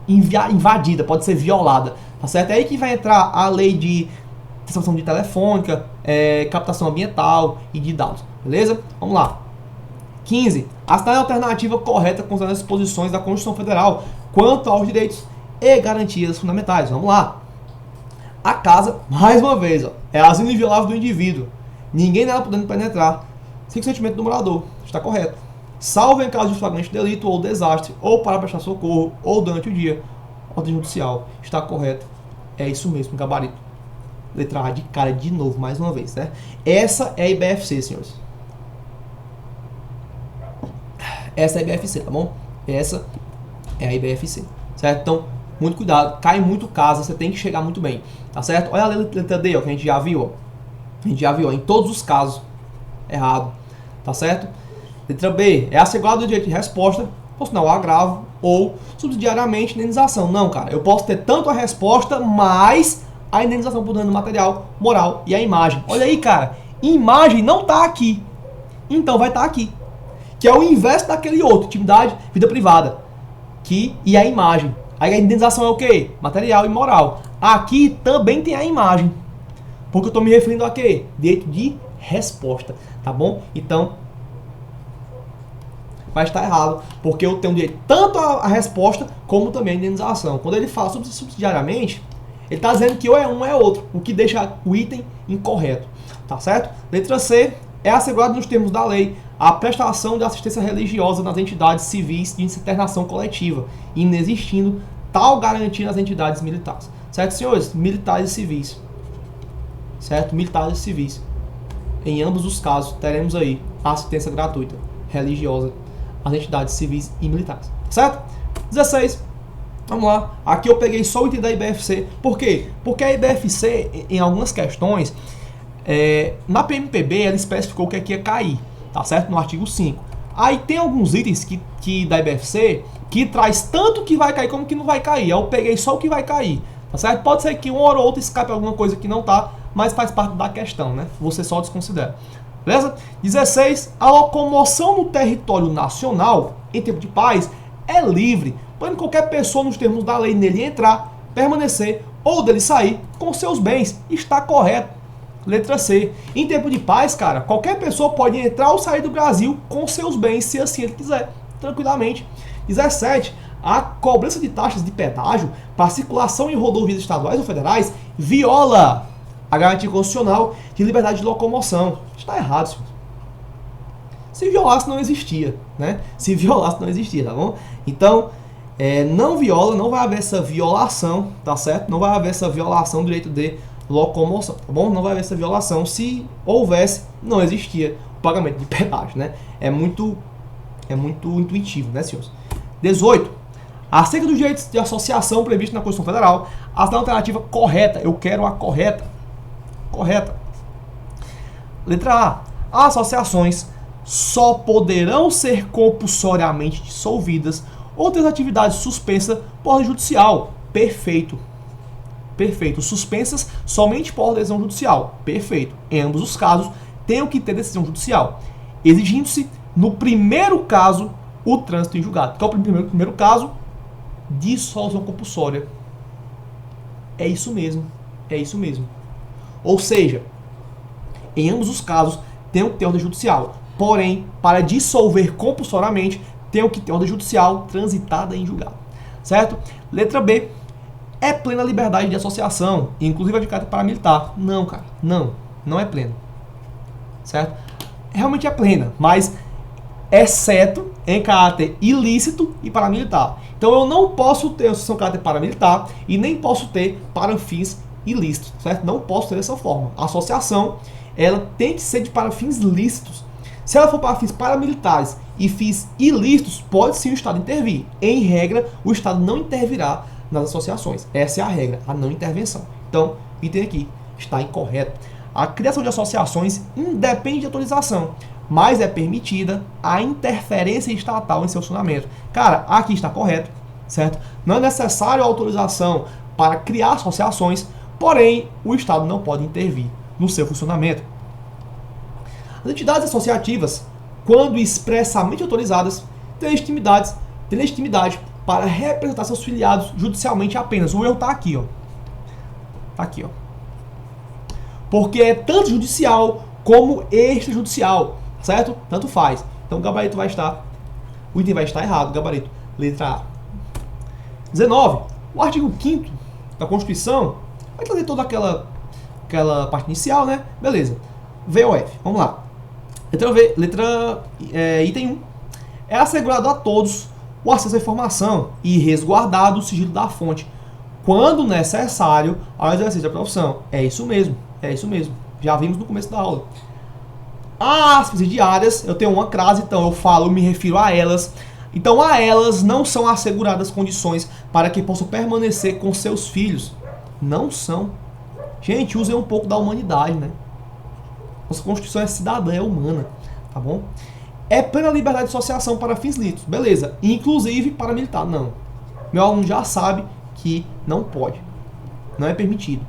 invadida, pode ser violada. Tá certo? É aí que vai entrar a lei de distribuição de telefônica, captação ambiental e de dados. Beleza? Vamos lá. 15. Assinale a alternativa correta considerando as disposições da Constituição Federal quanto aos direitos e garantias fundamentais. Vamos lá. A casa, mais uma vez, ó, é asilo inviolável do indivíduo. Ninguém nela podendo penetrar sem consentimento do morador. Está correto. Salvo em caso de flagrante delito ou desastre, ou para prestar socorro, ou durante o dia. Ordem judicial. Está correto. É isso mesmo, gabarito. Letra A de cara de novo, mais uma vez, né? Essa é a IBFC, senhores. Essa é a IBFC, tá bom? Essa é a IBFC, certo? Então, muito cuidado, cai muito caso, você tem que chegar muito bem, tá certo? Olha a letra D, ó, que a gente já viu, ó. A gente já viu, ó, em todos os casos, errado, tá certo? Letra B, é assegurado o direito de resposta, por sinal, agravo, ou subsidiariamente indenização. Não, cara, eu posso ter tanto a resposta, mais a indenização por dano material, moral e a imagem. Olha aí, cara, imagem não tá aqui, então vai estar aqui, que é o inverso daquele outro, intimidade, vida privada, e a imagem. Aí a indenização é o quê? Material e moral. Aqui também tem a imagem, porque eu estou me referindo a quê? Direito de resposta, tá bom? Então, vai estar errado, porque eu tenho direito tanto a resposta, como também a indenização. Quando ele fala subsidiariamente, ele está dizendo que ou é um ou é outro, o que deixa o item incorreto, tá certo? Letra C, é assegurado nos termos da lei a prestação de assistência religiosa nas entidades civis de internação coletiva, inexistindo tal garantia nas entidades militares. Certo, senhores? Militares e civis. Certo? Militares e civis. Em ambos os casos, teremos aí assistência gratuita religiosa às entidades civis e militares. Certo? 16. Vamos lá. Aqui eu peguei só o item da IBFC. Por quê? Porque a IBFC, em algumas questões, na PMPB, ela especificou que aqui ia cair. Tá certo? No artigo 5. Aí tem alguns itens que da IBFC que traz tanto que vai cair como que não vai cair. Eu peguei só o que vai cair. Tá certo? Pode ser que uma hora ou outra escape alguma coisa que não tá, mas faz parte da questão, né? Você só desconsidera. Beleza? 16. A locomoção no território nacional, em tempo de paz, é livre, podendo qualquer pessoa, nos termos da lei, nele entrar, permanecer ou dele sair com seus bens. Está correto. Letra C. Em tempo de paz, cara, qualquer pessoa pode entrar ou sair do Brasil com seus bens, se assim ele quiser, tranquilamente. 17. A cobrança de taxas de pedágio para circulação em rodovias estaduais ou federais viola a garantia constitucional de liberdade de locomoção. Está errado, senhor. Se violasse, não existia, né? Se violasse, não existia, tá bom? Então, não viola, não vai haver essa violação, tá certo? Não vai haver essa violação do direito de locomoção, tá bom? Não vai haver essa violação. Se houvesse, não existia o pagamento de pedágio, né? É muito intuitivo, né, senhores? 18. Acerca dos direitos de associação previstos na Constituição Federal, a alternativa correta. Eu quero a correta. Correta. Letra A. As associações só poderão ser compulsoriamente dissolvidas ou ter atividades suspensas por ordem judicial. Perfeito. Perfeito. Suspensas somente por decisão judicial. Perfeito. Em ambos os casos, tem que ter decisão judicial, exigindo-se, no primeiro caso, o trânsito em julgado. Qual é o primeiro caso? Dissolução compulsória. É isso mesmo. É isso mesmo. Ou seja, em ambos os casos, tem que ter ordem judicial. Porém, para dissolver compulsoriamente, tem que ter ordem judicial transitada em julgado. Certo? Letra B. É plena liberdade de associação, inclusive a de caráter paramilitar. Não, cara. Não é plena. Certo? Realmente é plena, mas exceto em caráter ilícito e paramilitar. Então eu não posso ter associação de caráter paramilitar e nem posso ter para fins ilícitos, certo? Não posso ter dessa forma. A associação, ela tem que ser para fins lícitos. Se ela for para fins paramilitares e fins ilícitos, pode sim o Estado intervir. Em regra, o Estado não intervirá nas associações. Essa é a regra, a não intervenção. Então, item aqui está incorreto. A criação de associações independe de autorização, mas é permitida a interferência estatal em seu funcionamento. Cara, aqui está correto, certo? Não é necessário a autorização para criar associações, porém, o Estado não pode intervir no seu funcionamento. As entidades associativas, quando expressamente autorizadas, têm legitimidade para representar seus filiados judicialmente apenas. O erro está aqui, ó. Tá aqui, ó. Porque é tanto judicial como extrajudicial, certo? Tanto faz. Então o gabarito vai estar, o item vai estar errado, gabarito, letra A. 19. O artigo 5º da Constituição vai trazer toda aquela parte inicial, né? Beleza. VOF, vamos lá. Item 1. É assegurado a todos o acesso à informação e resguardado o sigilo da fonte, quando necessário, ao exercício da profissão. É isso mesmo. Já vimos no começo da aula. As subsidiárias, eu tenho uma crase, então eu me refiro a elas. Então a elas não são asseguradas condições para que possam permanecer com seus filhos. Não são. Gente, usem um pouco da humanidade, né? Nossa Constituição é cidadã, é humana, tá bom? É plena liberdade de associação para fins lícitos, beleza. Inclusive para militar, não. Meu aluno já sabe que não pode. Não é permitido.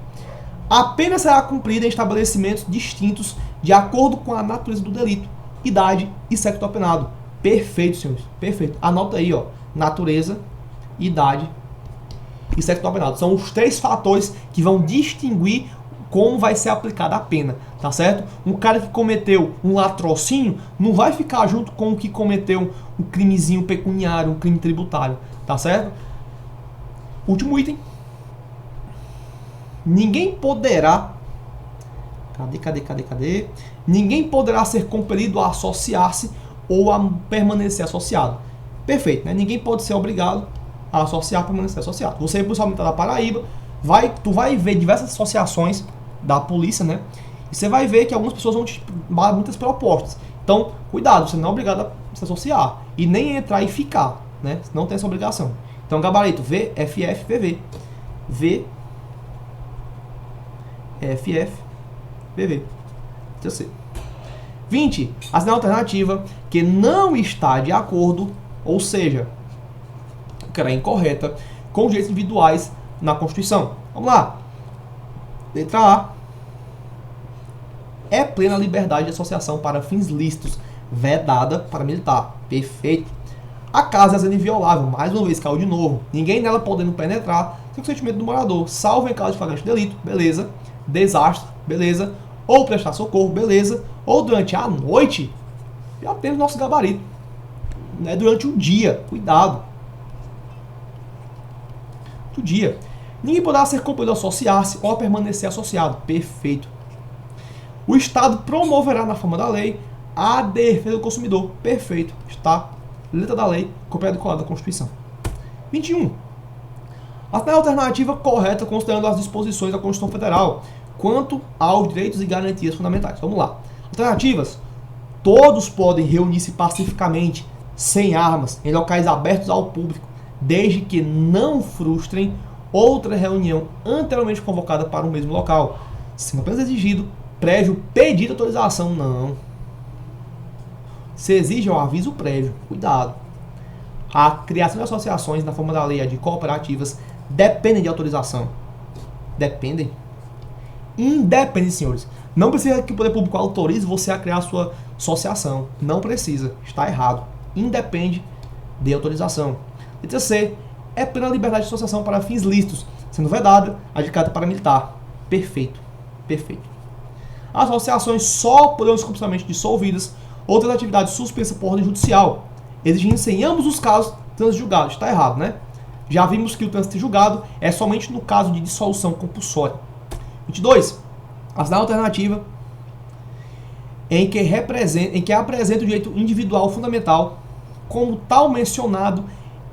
A pena será cumprida em estabelecimentos distintos de acordo com a natureza do delito, idade e sexo do apenado. Perfeito, senhores. Perfeito. Anota aí, ó. Natureza, idade e sexo do apenado. São os 3 fatores que vão distinguir como vai ser aplicada a pena, tá certo? Um cara que cometeu um latrocínio não vai ficar junto com o que cometeu um crimezinho pecuniário, um crime tributário, tá certo? Último item. Ninguém poderá... Cadê? Ninguém poderá ser compelido a associar-se ou a permanecer associado. Perfeito, né? Ninguém pode ser obrigado a associar, a permanecer associado. Você, principalmente da Paraíba, tu vai ver diversas associações da polícia, né? E você vai ver que algumas pessoas vão te dar muitas propostas. Então, cuidado, você não é obrigado a se associar. E nem entrar e ficar, né? Não tem essa obrigação. Então, gabarito VFF, VV. VFF, VV. Terceiro. 20. Assinar alternativa que não está de acordo, ou seja, que era incorreta, com os direitos individuais na Constituição. Vamos lá. Letra A. É plena liberdade de associação para fins lícitos, vedada para militar. Perfeito. A casa é inviolável, mais uma vez, caiu de novo. Ninguém nela podendo penetrar sem o consentimento do morador, salvo em caso de flagrante delito, beleza. Desastre, beleza. Ou prestar socorro, beleza. Ou durante a noite, já temos nosso gabarito. Né? Durante o dia, cuidado. Do dia. Ninguém poderá ser compelido a associar-se ou a permanecer associado. Perfeito. O Estado promoverá na forma da lei a defesa do consumidor. Perfeito. Está letra da lei, copiada e colada da Constituição. 21. A alternativa correta considerando as disposições da Constituição Federal quanto aos direitos e garantias fundamentais. Vamos lá. Alternativas. Todos podem reunir-se pacificamente, sem armas, em locais abertos ao público, desde que não frustrem outra reunião anteriormente convocada para o mesmo local, sendo apenas exigido prévio pedido de autorização. Não. Se exige um aviso prévio. Cuidado. A criação de associações na forma da lei de cooperativas dependem de autorização. Dependem. Independem, senhores. Não precisa que o poder público autorize você a criar a sua associação. Não precisa. Está errado. Independe de autorização. Letra C. É plena liberdade de associação para fins lícitos, sendo vedada a de caráter paramilitar. Perfeito. Perfeito. As associações só poderão ser completamente dissolvidas ou ter atividade suspensa por ordem judicial, exigindo-se em ambos os casos trânsito julgado. Está errado, né? Já vimos que o trânsito julgado é somente no caso de dissolução compulsória. 22. Assinar alternativa em que apresenta o direito individual fundamental como tal mencionado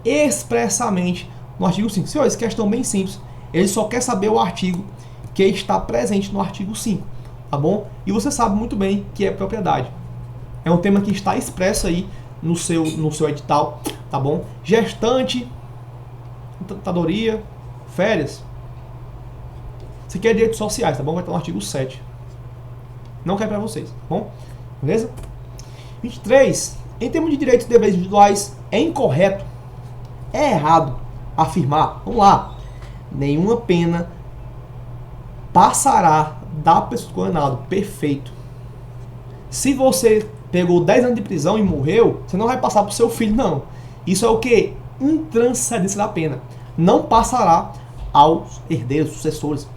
expressamente no artigo 5. Senhores, questão bem simples. Ele só quer saber o artigo que está presente no artigo 5, tá bom? E você sabe muito bem que é propriedade. É um tema que está expresso aí no seu edital, tá bom? Gestante, aposentadoria, férias. Isso aqui é direitos sociais, tá bom? Vai estar no artigo 7. Não quer para vocês, tá bom? Beleza? 23. Em termos de direitos e deveres individuais, é incorreto, é errado afirmar, vamos lá, nenhuma pena passará da pessoa condenada. Perfeito. Se você pegou 10 anos de prisão e morreu, você não vai passar para o seu filho, não. Isso é o que? Intranscendência da pena. Não passará aos herdeiros, sucessores.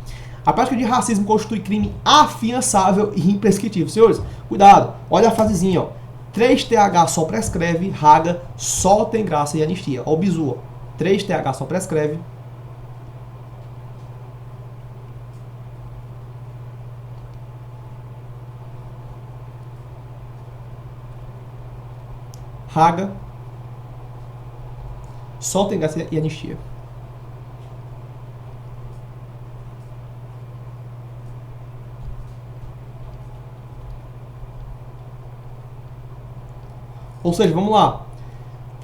A prática de racismo constitui crime afiançável e imprescritível. Senhores, cuidado. Olha a frasezinha, ó. 3TH só prescreve, Haga só tem graça e anistia. Ó o bizu, ó. 3TH só prescreve. Haga só tem graça e anistia. Ou seja, vamos lá.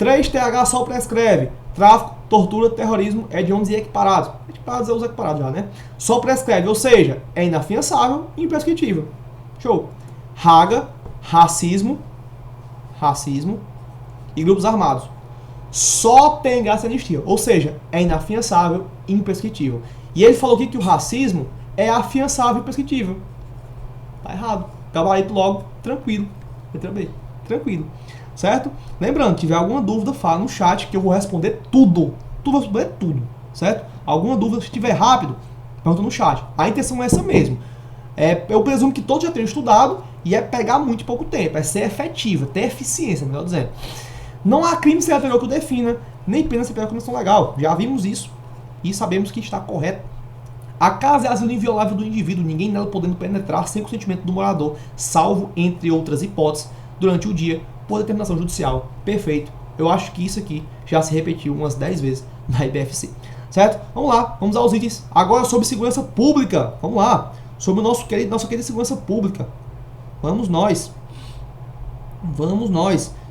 3TH só prescreve tráfico, tortura, terrorismo, hediondos e equiparados. Equiparados é os equiparados já, né? Só prescreve, ou seja, é inafiançável e imprescritível. Show. Raga, racismo e grupos armados. Só tem graça de anistia, ou seja, é inafiançável e imprescritível. E ele falou aqui que o racismo é afiançável e imprescritível. Tá errado. Gabarito logo, tranquilo. Letra B, tranquilo. Certo? Lembrando, se tiver alguma dúvida, fala no chat que eu vou responder tudo. Vou responder tudo. Certo? Alguma dúvida, se estiver rápido, pergunta no chat. A intenção é essa mesmo. Eu presumo que todos já tenham estudado e é pegar muito pouco tempo. É ser efetivo, ter eficiência, melhor dizendo. Não há crime sem anterior que o defina, nem pena sem pena condição legal. Já vimos isso e sabemos que está correto. A casa é asilo inviolável do indivíduo, ninguém nela podendo penetrar sem consentimento do morador, salvo, entre outras hipóteses, durante o dia, por determinação judicial. Perfeito. Eu acho que isso aqui já se repetiu umas 10 vezes na IBFC. Certo? Vamos lá, vamos aos itens. Agora sobre segurança pública. Vamos lá. Sobre nossa querida segurança pública. Vamos nós.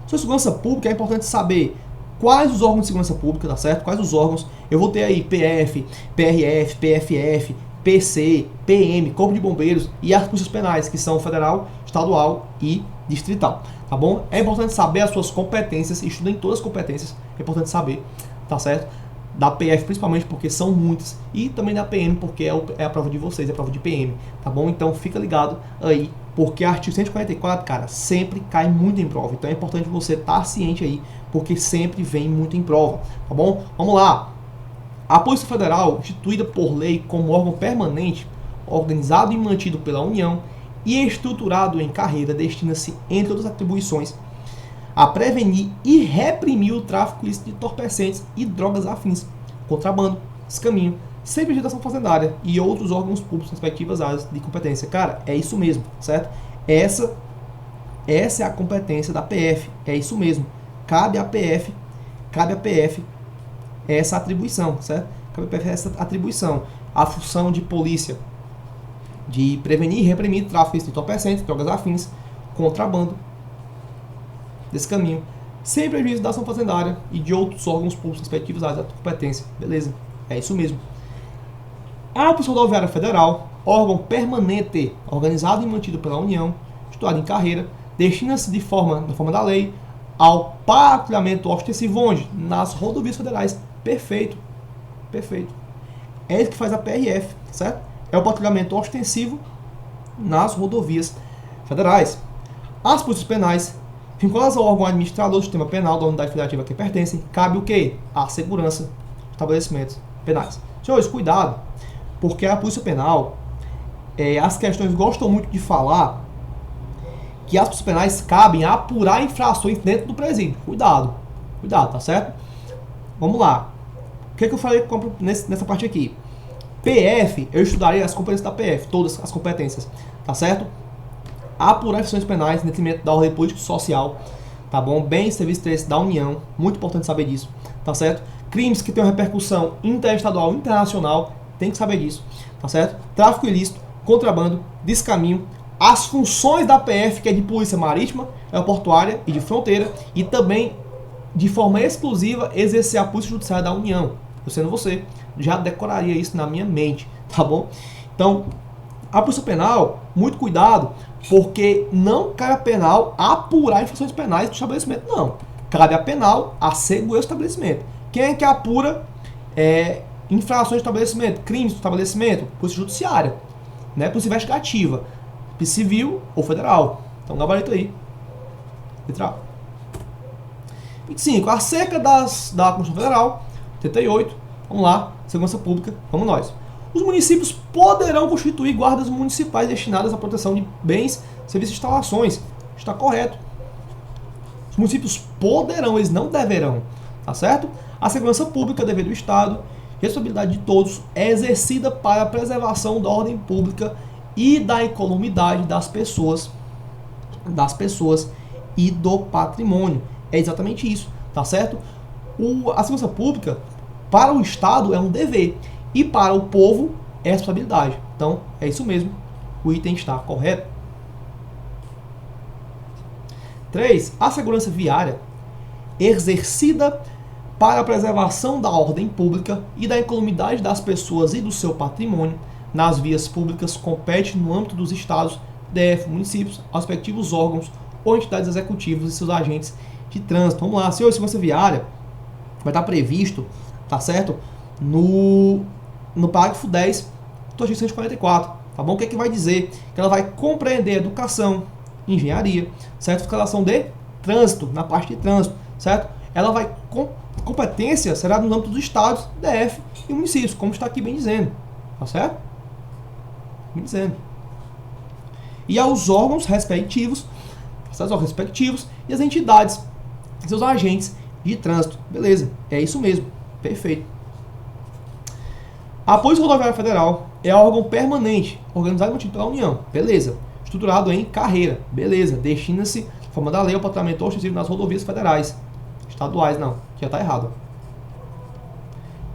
Sobre segurança pública é importante saber quais os órgãos de segurança pública, tá certo? Quais os órgãos. Eu vou ter aí PF, PRF, PFF, PC, PM, Corpo de Bombeiros e as polícias penais, que são federal, estadual e distrital, tá bom? É importante saber as suas competências, estudem todas as competências, é importante saber, tá certo? Da PF principalmente porque são muitas e também da PM porque é a prova de vocês, é a prova de PM, tá bom? Então fica ligado aí, porque artigo 144, cara, sempre cai muito em prova, então é importante você estar ciente aí, porque sempre vem muito em prova, tá bom? Vamos lá! A Polícia Federal, instituída por lei como órgão permanente, organizado e mantido pela União e estruturado em carreira, destina-se, entre outras atribuições, a prevenir e reprimir o tráfico ilícito de entorpecentes e drogas afins, contrabando, descaminho, sem vegetação fazendária e outros órgãos públicos respectivas áreas de competência. Cara, é isso mesmo, certo? Essa é a competência da PF, é isso mesmo. Cabe à PF essa atribuição, certo? Cabe à PF essa atribuição. A função de polícia de prevenir e reprimir tráfico ilícito de entorpecentes, drogas afins, contrabando, desse caminho, sem prejuízo da ação fazendária e de outros órgãos públicos respectivos à competência. Beleza, é isso mesmo. A Polícia Rodoviária Federal, órgão permanente, organizado e mantido pela União, instituído em carreira, destina-se na forma da lei ao patrulhamento ostensivo onde? Nas rodovias federais. Perfeito. É isso que faz a PRF, certo? É o patrulhamento ostensivo nas rodovias federais. As polícias penais, vinculadas ao órgão administrador do sistema penal da unidade federativa a que pertencem, cabe o quê? A segurança dos estabelecimentos penais. Senhores, cuidado, porque a polícia penal, as questões gostam muito de falar que as polícias penais cabem a apurar infrações dentro do presídio. Cuidado, tá certo? Vamos lá. O que eu falei nessa parte aqui? PF, eu estudaria as competências da PF, todas as competências, tá certo? Apurar infrações penais, em detrimento da ordem política e social, tá bom? Bens, serviços e interesses da União, muito importante saber disso, tá certo? Crimes que tenham repercussão interestadual e internacional, tem que saber disso, tá certo? Tráfico ilícito, contrabando, descaminho, as funções da PF, que é de polícia marítima, aeroportuária e de fronteira, e também, de forma exclusiva, exercer a polícia judiciária da União. Eu sendo você, já decoraria isso na minha mente, tá bom? Então, a polícia penal, muito cuidado, porque não cabe a penal apurar infrações penais do estabelecimento, não. Cabe a penal assegurar o estabelecimento. Quem é que apura infrações do estabelecimento, crimes do estabelecimento? Polícia judiciária, né? Polícia investigativa, civil ou federal. Então, gabarito aí. Literal. 25. Acerca da Constituição Federal, 88. Vamos lá. Segurança Pública. Vamos nós. Os municípios poderão constituir guardas municipais destinadas à proteção de bens, serviços e instalações. Está correto. Os municípios poderão, eles não deverão. Tá certo? A segurança pública, dever do Estado, responsabilidade de todos, é exercida para a preservação da ordem pública e da economidade das pessoas e do patrimônio. É exatamente isso, tá certo? A segurança pública, para o Estado, é um dever. E para o povo é responsabilidade. Então, é isso mesmo. O item está correto. 3. A segurança viária exercida para a preservação da ordem pública e da incolumidade das pessoas e do seu patrimônio nas vias públicas compete no âmbito dos estados, DF, municípios, aos respectivos órgãos ou entidades executivas e seus agentes de trânsito. Vamos lá, senhor, segurança viária vai estar previsto, tá certo? No parágrafo 10 do artigo 144, tá bom? O que é que vai dizer? Que ela vai compreender educação, engenharia, certo? Fiscalização de trânsito, na parte de trânsito, certo? Ela vai, competência será no âmbito dos estados, DF e municípios, como está aqui bem dizendo, tá certo? Bem dizendo. E aos órgãos respectivos, e as entidades, seus agentes de trânsito. Beleza, é isso mesmo, perfeito. A Polícia Rodoviária Federal é órgão permanente, organizado e mantido pela União. Beleza. Estruturado em carreira. Beleza. Destina-se, de forma da lei, ao patrulhamento ostensivo nas rodovias federais. Estaduais, não. Já está errado.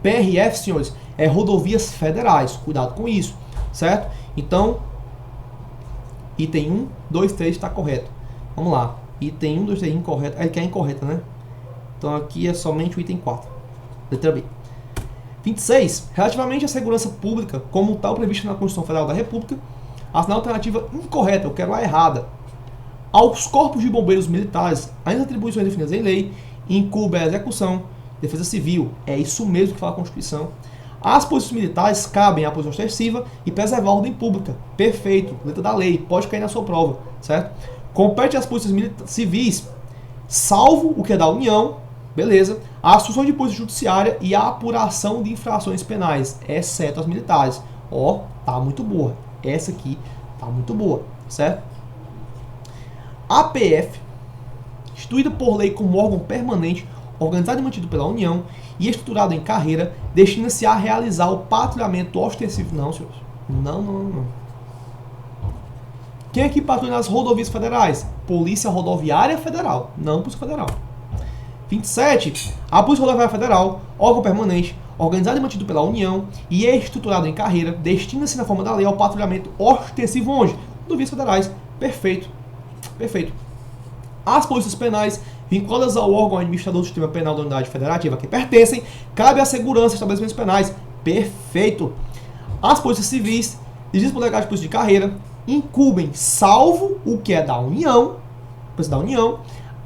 PRF, senhores, é rodovias federais. Cuidado com isso. Certo? Então, item 1, 2, 3 está correto. Vamos lá. Item 1, 2, 3 incorreto. Aqui é incorreta, né? Então aqui é somente o item 4. Letra B. 26. Relativamente à segurança pública, como tal prevista na Constituição Federal da República, assinar a alternativa incorreta, eu quero a errada. Aos corpos de bombeiros militares, as atribuições definidas em lei, incube a execução, defesa civil, é isso mesmo que fala a Constituição. As polícias militares cabem à polícia ostensiva e preservar a ordem pública. Perfeito, letra da lei, pode cair na sua prova, certo? Compete às polícias civis, salvo o que é da União, beleza, a assunção de polícia judiciária e a apuração de infrações penais, exceto as militares. Ó, tá muito boa. Essa aqui tá muito boa, certo? A PF, instituída por lei como órgão permanente, organizado e mantido pela União e estruturado em carreira, destina-se a realizar o patrulhamento ostensivo. Não, senhores. Não. Quem é que patrulha nas rodovias federais? Polícia Rodoviária Federal, não Polícia Federal. 27. A Polícia Rodoviária Federal, órgão permanente, organizado e mantido pela União e estruturado em carreira, destina-se na forma da lei ao patrulhamento ostensivo onde? Rodovias federais. Perfeito. Perfeito. As polícias penais, vinculadas ao órgão administrador do sistema penal da unidade federativa que pertencem, cabe à segurança de estabelecimentos penais. Perfeito. As polícias civis, dirigidas por delegados de polícia de carreira, incumbem, salvo o que é da União,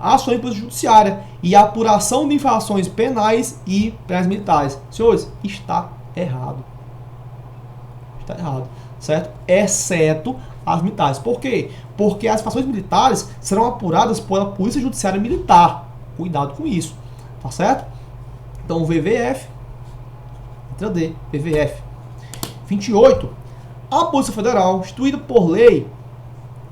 a ações de polícia judiciária e a apuração de infrações penais e penais militares. Senhores, está errado. Está errado, certo? Exceto as militares. Por quê? Porque as infrações militares serão apuradas pela Polícia Judiciária Militar. Cuidado com isso, tá certo? Então, VVF, letra D, VVF. 28. A Polícia Federal, instituída por lei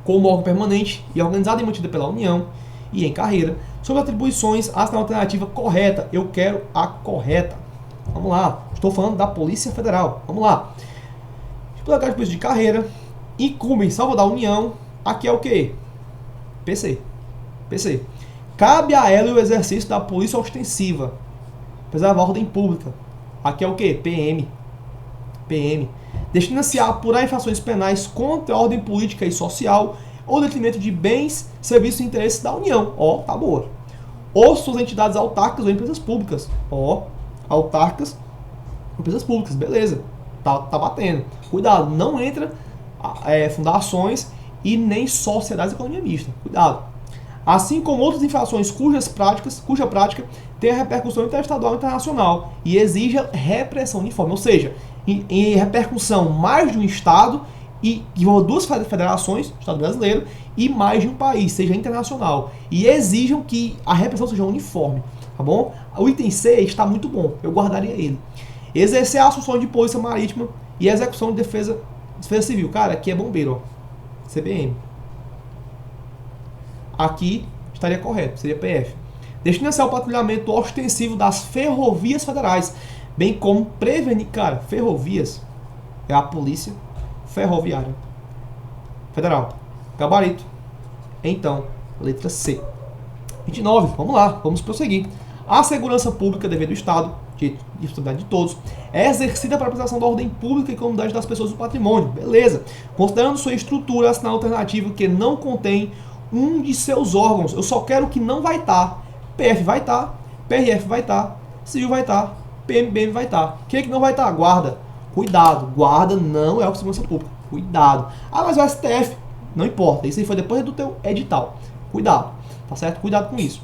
como órgão permanente e organizada e mantida pela União e em carreira, sobre atribuições, a alternativa correta. Eu quero a correta. Vamos lá. Estou falando da Polícia Federal. Vamos lá. Delegados de polícia de carreira, incumbem, salvo da União. Aqui é o quê? PC. Cabe a ela o exercício da polícia ostensiva. Preservar a ordem pública. Aqui é o quê? PM. Destina-se a apurar infrações penais contra a ordem política e social ou detrimento de bens, serviços e interesses da União. Ó, tá boa. Ou suas entidades autárquicas ou empresas públicas. Ó, autárquicas, empresas públicas, beleza. Tá batendo. Cuidado, não entra fundações e nem sociedades de economia mista. Cuidado. Assim como outras infrações cuja prática tem repercussão interestadual e internacional e exija repressão uniforme. Ou seja, em repercussão mais de um Estado e envolva duas federações, Estado brasileiro, e mais de um país, seja internacional. E exijam que a repressão seja uniforme. Tá bom? O item C está muito bom. Eu guardaria ele. Exercer a assunção de polícia marítima e a execução de defesa civil. Cara, aqui é bombeiro, ó. CBM. Aqui estaria correto, seria PF. Destina-se ao patrulhamento ostensivo das ferrovias federais, bem como prevenir, cara, ferrovias é a Polícia Ferroviária Federal. Gabarito. Então, letra C. 29, vamos lá, vamos prosseguir. A segurança pública, dever do Estado, de responsabilidade de todos, é exercida para a preservação da ordem pública e comunidade das pessoas e do patrimônio. Beleza. Considerando sua estrutura, assinar alternativa que não contém um de seus órgãos. Eu só quero que não vai estar PF vai estar, PRF vai estar, Civil vai estar, PMBM vai estar. Quem é que não vai estar? Guarda. Cuidado, guarda não é o segurança pública. Cuidado. Ah, mas o STF, não importa. Isso aí foi depois do teu edital. Cuidado, tá certo? Cuidado com isso.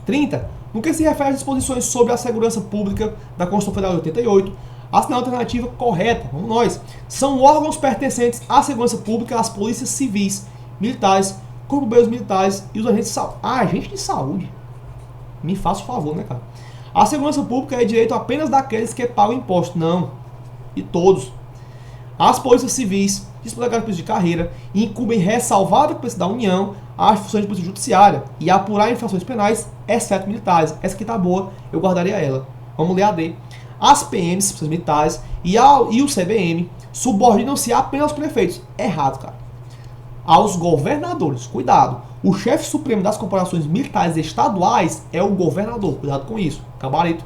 30. No que se refere às disposições sobre a segurança pública da Constituição Federal de 88, a sinal alternativa correta, vamos nós, são órgãos pertencentes à segurança pública, às polícias civis, militares, corpos de bombeiros militares e os agentes de saúde. Ah, agente de saúde. Me faça o favor, né, cara? A segurança pública é direito apenas daqueles que pagam imposto. Não. E todos. As polícias civis, desplegadas polícia de carreira, incumbem ressalvada a da União as funções de polícia judiciária e apurar infrações penais, exceto militares. Essa aqui tá boa, eu guardaria ela. Vamos ler a D. As PMs, polícias militares, e o CBM subordinam-se apenas aos prefeitos. Errado, cara. Aos governadores. Cuidado. O chefe supremo das corporações militares estaduais é o governador. Cuidado com isso. Gabarito.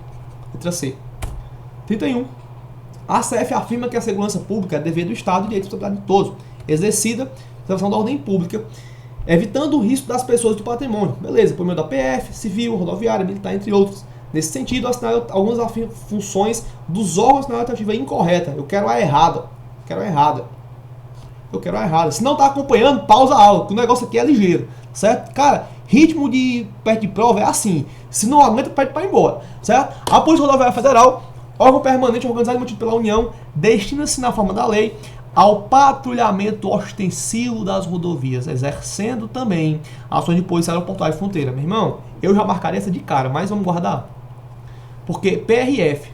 Letra C. 31. A CF afirma que a segurança pública é dever do Estado e direito de responsabilidade de todos, exercida preservação da ordem pública, evitando o risco das pessoas e do patrimônio. Beleza, por meio da PF, civil, rodoviária, militar, entre outros. Nesse sentido, assinala algumas funções dos órgãos na alternativa incorreta. Eu quero a errada. Quero a errada. Eu quero a errada. Se não está acompanhando, pausa a aula, que o negócio aqui é ligeiro, certo? Cara, ritmo de perto de prova é assim. Se não aguenta, pede para ir embora, certo? A Polícia Rodoviária Federal, órgão permanente organizado e mantido pela União, destina-se na forma da lei ao patrulhamento ostensivo das rodovias, exercendo também ações de polícia aeroportuária e fronteira. Meu irmão, eu já marcaria essa de cara, mas vamos guardar. Porque PRF,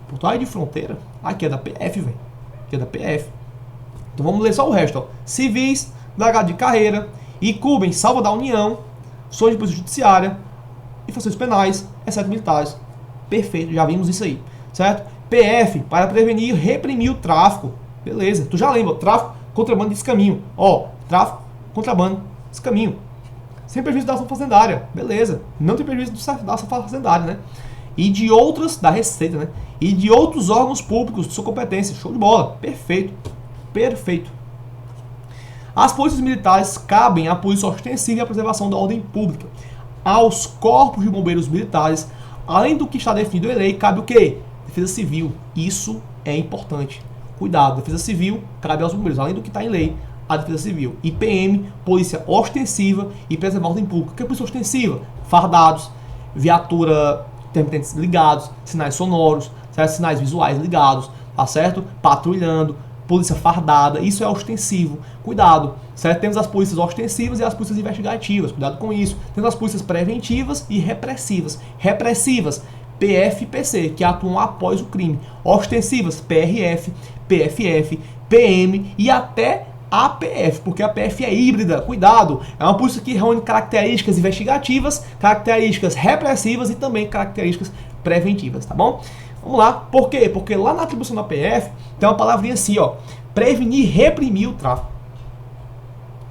portuária de fronteira, aqui é da PF, velho. Aqui é da PF. Então vamos ler só o resto, ó. Civis, delegado de carreira, incumbem salva da União, ações de polícia judiciária, infrações penais, exceto militares. Perfeito, já vimos isso aí, certo? PF, para prevenir e reprimir o tráfico. Beleza, tu já lembra, tráfico, contrabando e descaminho. Ó, tráfico, contrabando, descaminho. Sem prejuízo da ação fazendária. Beleza, não tem prejuízo da ação fazendária, né? E de outras, da Receita, né? E de outros órgãos públicos de sua competência. Show de bola, perfeito, perfeito. As polícias militares cabem à polícia ostensiva e à preservação da ordem pública. Aos corpos de bombeiros militares, além do que está definido em lei, cabe o quê? Defesa civil. Isso é importante. Cuidado, defesa civil cabe aos bombeiros, além do que está em lei, a defesa civil. E PM, polícia ostensiva e preservar a ordem pública. O que é polícia ostensiva? Fardados, viatura, intermitentes ligados, sinais sonoros, certo? Sinais visuais ligados, tá certo? Patrulhando, polícia fardada, isso é ostensivo. Cuidado, certo? Temos as polícias ostensivas e as polícias investigativas, cuidado com isso. Temos as polícias preventivas e repressivas. Repressivas, PF e PC, que atuam após o crime. Ostensivas, PRF, PFF, PM e até APF, porque a PF é híbrida, cuidado. É uma polícia que reúne características investigativas, características repressivas e também características preventivas, tá bom? Vamos lá, por quê? Porque lá na atribuição da PF tem uma palavrinha assim, ó, prevenir e reprimir o tráfico.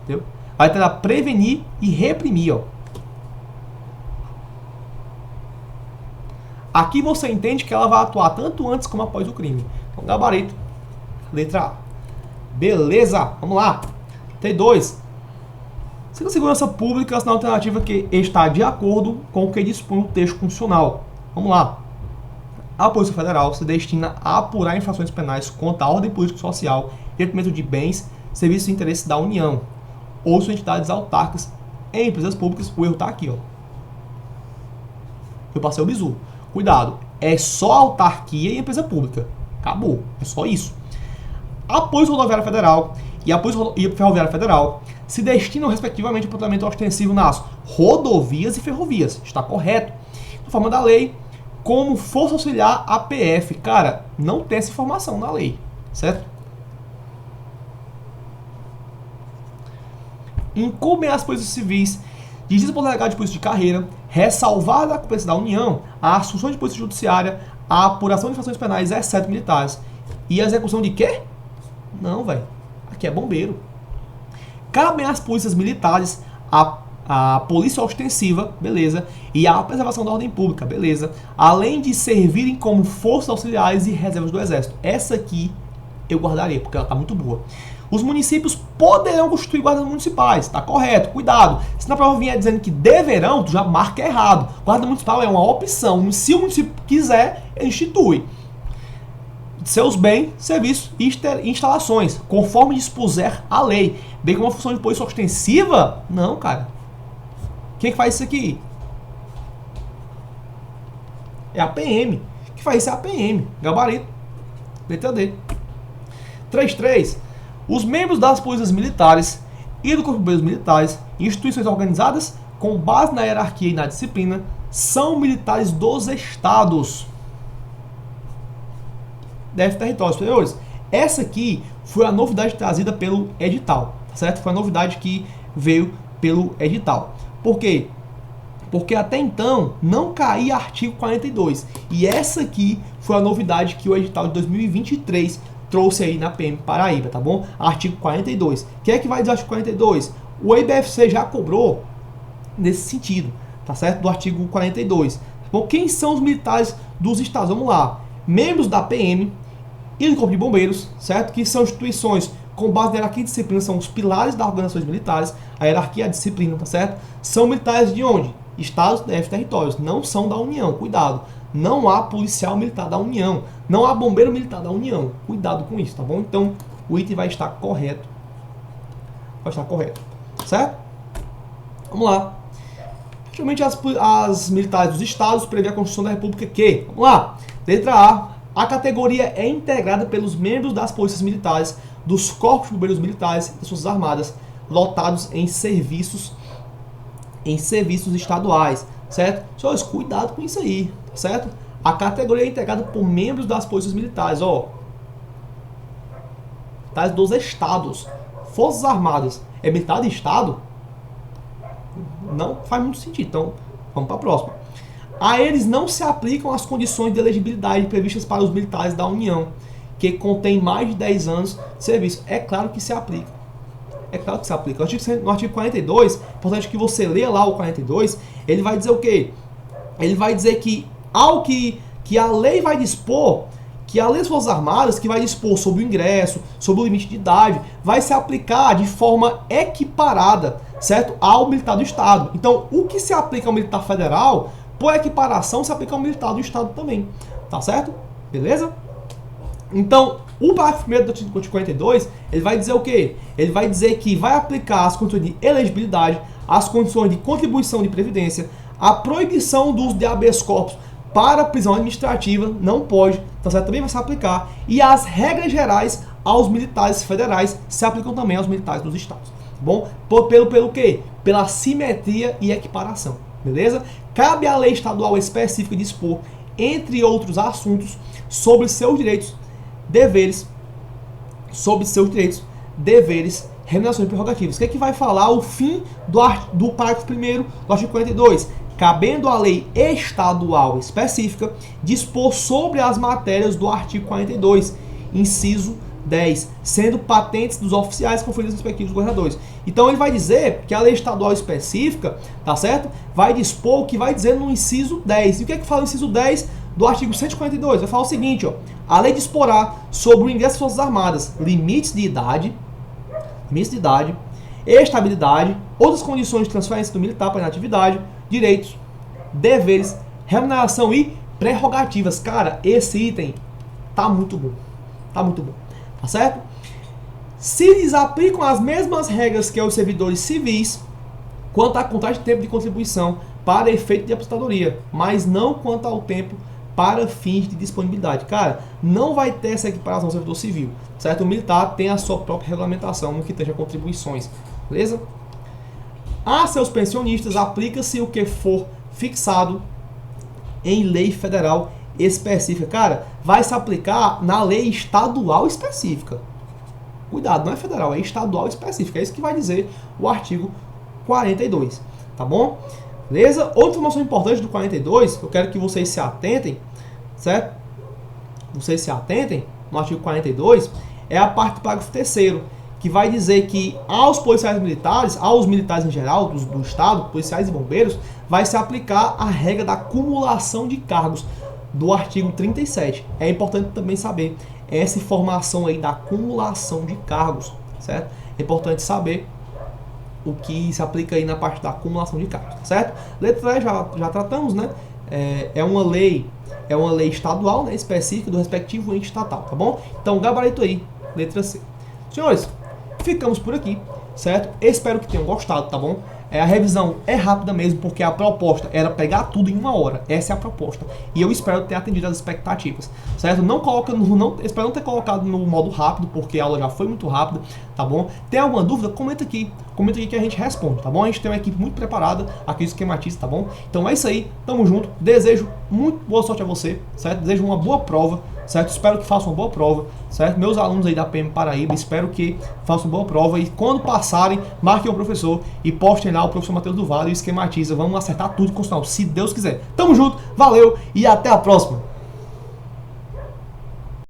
Entendeu? Vai ter lá prevenir e reprimir, ó. Aqui você entende que ela vai atuar tanto antes como após o crime. Então, gabarito, letra A. Beleza, vamos lá. T2. Se a segurança pública é a alternativa que está de acordo com o que dispõe o texto constitucional. Vamos lá. A Polícia Federal se destina a apurar infrações penais contra a ordem política e social, detrimento de bens, serviços de interesse da União ou suas entidades autárquicas em empresas públicas. O erro está aqui, ó. Eu passei o bizu. Cuidado, é só autarquia e empresa pública. Acabou, é só isso. A Polícia Rodoviária Federal e a Polícia Ferroviária Federal se destinam, respectivamente, ao patrulhamento ostensivo nas rodovias e ferrovias. Está correto. Na forma da lei, como força auxiliar à PF. Cara, não tem essa informação na lei, certo? Incumbem as polícias civis, dirigidas por delegado de polícia de carreira, ressalvada a competência da União, a assunção de polícia judiciária, a apuração de infrações penais, exceto militares. E a execução de quê? Não, velho. Aqui é bombeiro. Cabem às polícias militares a polícia ostensiva, beleza, e a preservação da ordem pública, beleza, além de servirem como forças auxiliares e reservas do Exército. Essa aqui eu guardaria, porque ela está muito boa. Os municípios poderão constituir guardas municipais, tá correto, cuidado. Se na prova vier dizendo que deverão, tu já marca errado. Guarda municipal é uma opção, se o município quiser, ele institui. Seus bens, serviços e instalações, conforme dispuser a lei. Bem como uma função de polícia ostensiva? Não, cara. Quem é que faz isso aqui? É a PM. Que faz isso é a PM. Gabarito. Letra D. 3.3. Os membros das polícias militares e do Corpo de Bombeiros Militares, instituições organizadas com base na hierarquia e na disciplina, são militares dos estados. Territórios superiores. Essa aqui foi a novidade trazida pelo edital, tá certo? Foi a novidade que veio pelo edital. Por quê? Porque até então não caía artigo 42. E essa aqui foi a novidade que o edital de 2023 trouxe aí na PM Paraíba, tá bom? Artigo 42. Quem é que vai dizer o artigo 42? O IBFC já cobrou nesse sentido, tá certo? Do artigo 42. Tá bom? Quem são os militares dos estados? Vamos lá. Membros da PM e do Corpo de Bombeiros, certo? Que são instituições com base na hierarquia e disciplina, são os pilares das organizações militares, a hierarquia e a disciplina, tá certo? São militares de onde? Estados, DF, territórios, não são da União, cuidado. Não há policial militar da União, não há bombeiro militar da União, cuidado com isso, tá bom? Então, o item vai estar correto. Vai estar correto, certo? Vamos lá. Geralmente as militares dos estados prevê a Constituição da República que, vamos lá, letra A categoria é integrada pelos membros das polícias militares, dos corpos de bombeiros militares e das forças armadas, lotados em serviços estaduais, certo? Senhores, cuidado com isso aí, certo? A categoria é integrada por membros das polícias militares, ó. Militares dos estados. Forças armadas é militar de estado? Não faz muito sentido, então vamos para a próxima. A eles não se aplicam as condições de elegibilidade previstas para os militares da União, que contém mais de 10 anos de serviço. É claro que se aplica. É claro que se aplica. No artigo 42, importante que você leia lá o 42, ele vai dizer o quê? Ele vai dizer que a lei vai dispor, que a lei das Forças Armadas, que vai dispor sobre o ingresso, sobre o limite de idade, vai se aplicar de forma equiparada, certo? Ao militar do Estado. Então, o que se aplica ao militar federal, por equiparação, se aplica ao militar do Estado também. Tá certo? Beleza? Então, o parágrafo 1º do artigo 42, ele vai dizer o quê? Ele vai dizer que vai aplicar as condições de elegibilidade, as condições de contribuição de previdência, a proibição do uso de habeas corpus para prisão administrativa, não pode, tá certo? Também vai se aplicar. E as regras gerais aos militares federais se aplicam também aos militares dos estados. Tá bom? Pelo quê? Pela simetria e equiparação. Beleza? Cabe à lei estadual específica dispor, entre outros assuntos, sobre seus direitos, deveres, remunerações e prerrogativas. O que é que vai falar o fim do parágrafo 1º do artigo 42? Cabendo à lei estadual específica dispor sobre as matérias do artigo 42, inciso 10, sendo patentes dos oficiais conferidos aos respectivos governadores. Então ele vai dizer que a lei estadual específica, tá certo? Vai dispor o que vai dizer no inciso 10. E o que é que fala o inciso 10 do artigo 142? Vai falar o seguinte, ó: a lei disporá sobre o ingresso das Forças Armadas limites de idade, estabilidade, outras condições de transferência do militar para a inatividade, direitos, deveres, remuneração e prerrogativas. Cara, esse item tá muito bom. Tá muito bom. Tá certo? Se lhes aplicam as mesmas regras que aos servidores civis quanto à contagem de tempo de contribuição para efeito de aposentadoria, mas não quanto ao tempo para fins de disponibilidade. Cara, não vai ter essa equiparação ao servidor civil, certo? O militar tem a sua própria regulamentação no que tange a contribuições, beleza? A seus pensionistas aplica-se o que for fixado em lei federal específica. Cara, vai se aplicar na lei estadual específica. Cuidado, não é federal, é estadual específica. É isso que vai dizer o artigo 42, tá bom? Beleza? Outra informação importante do 42, eu quero que vocês se atentem, certo? Vocês se atentem no artigo 42, é a parte do parágrafo 3º, que vai dizer que aos policiais militares, aos militares em geral, do Estado, policiais e bombeiros, vai se aplicar a regra da acumulação de cargos do artigo 37. É importante também saber essa informação aí da acumulação de cargos, certo? É importante saber o que se aplica aí na parte da acumulação de cargos, certo? Letra E já tratamos, né? É uma lei estadual, né, específica do respectivo ente estatal, tá bom? Então, gabarito aí, letra C. Senhores, ficamos por aqui, certo? Espero que tenham gostado, tá bom? A revisão é rápida mesmo, porque a proposta era pegar tudo em 1 hora. Essa é a proposta. E eu espero ter atendido as expectativas, certo? Espero não ter colocado no modo rápido, porque a aula já foi muito rápida, tá bom? Tem alguma dúvida? Comenta aqui. Comenta aqui que a gente responde, tá bom? A gente tem uma equipe muito preparada aqui do Esquematiza, tá bom? Então é isso aí, tamo junto. Desejo muito boa sorte a você, certo? Desejo uma boa prova, certo? Espero que faça uma boa prova, certo? Meus alunos aí da PM Paraíba, espero que façam uma boa prova e quando passarem, marquem o professor e postem lá o professor Matheus do Vale e o Esquematiza. Vamos acertar tudo com o sinal, se Deus quiser. Tamo junto, valeu e até a próxima!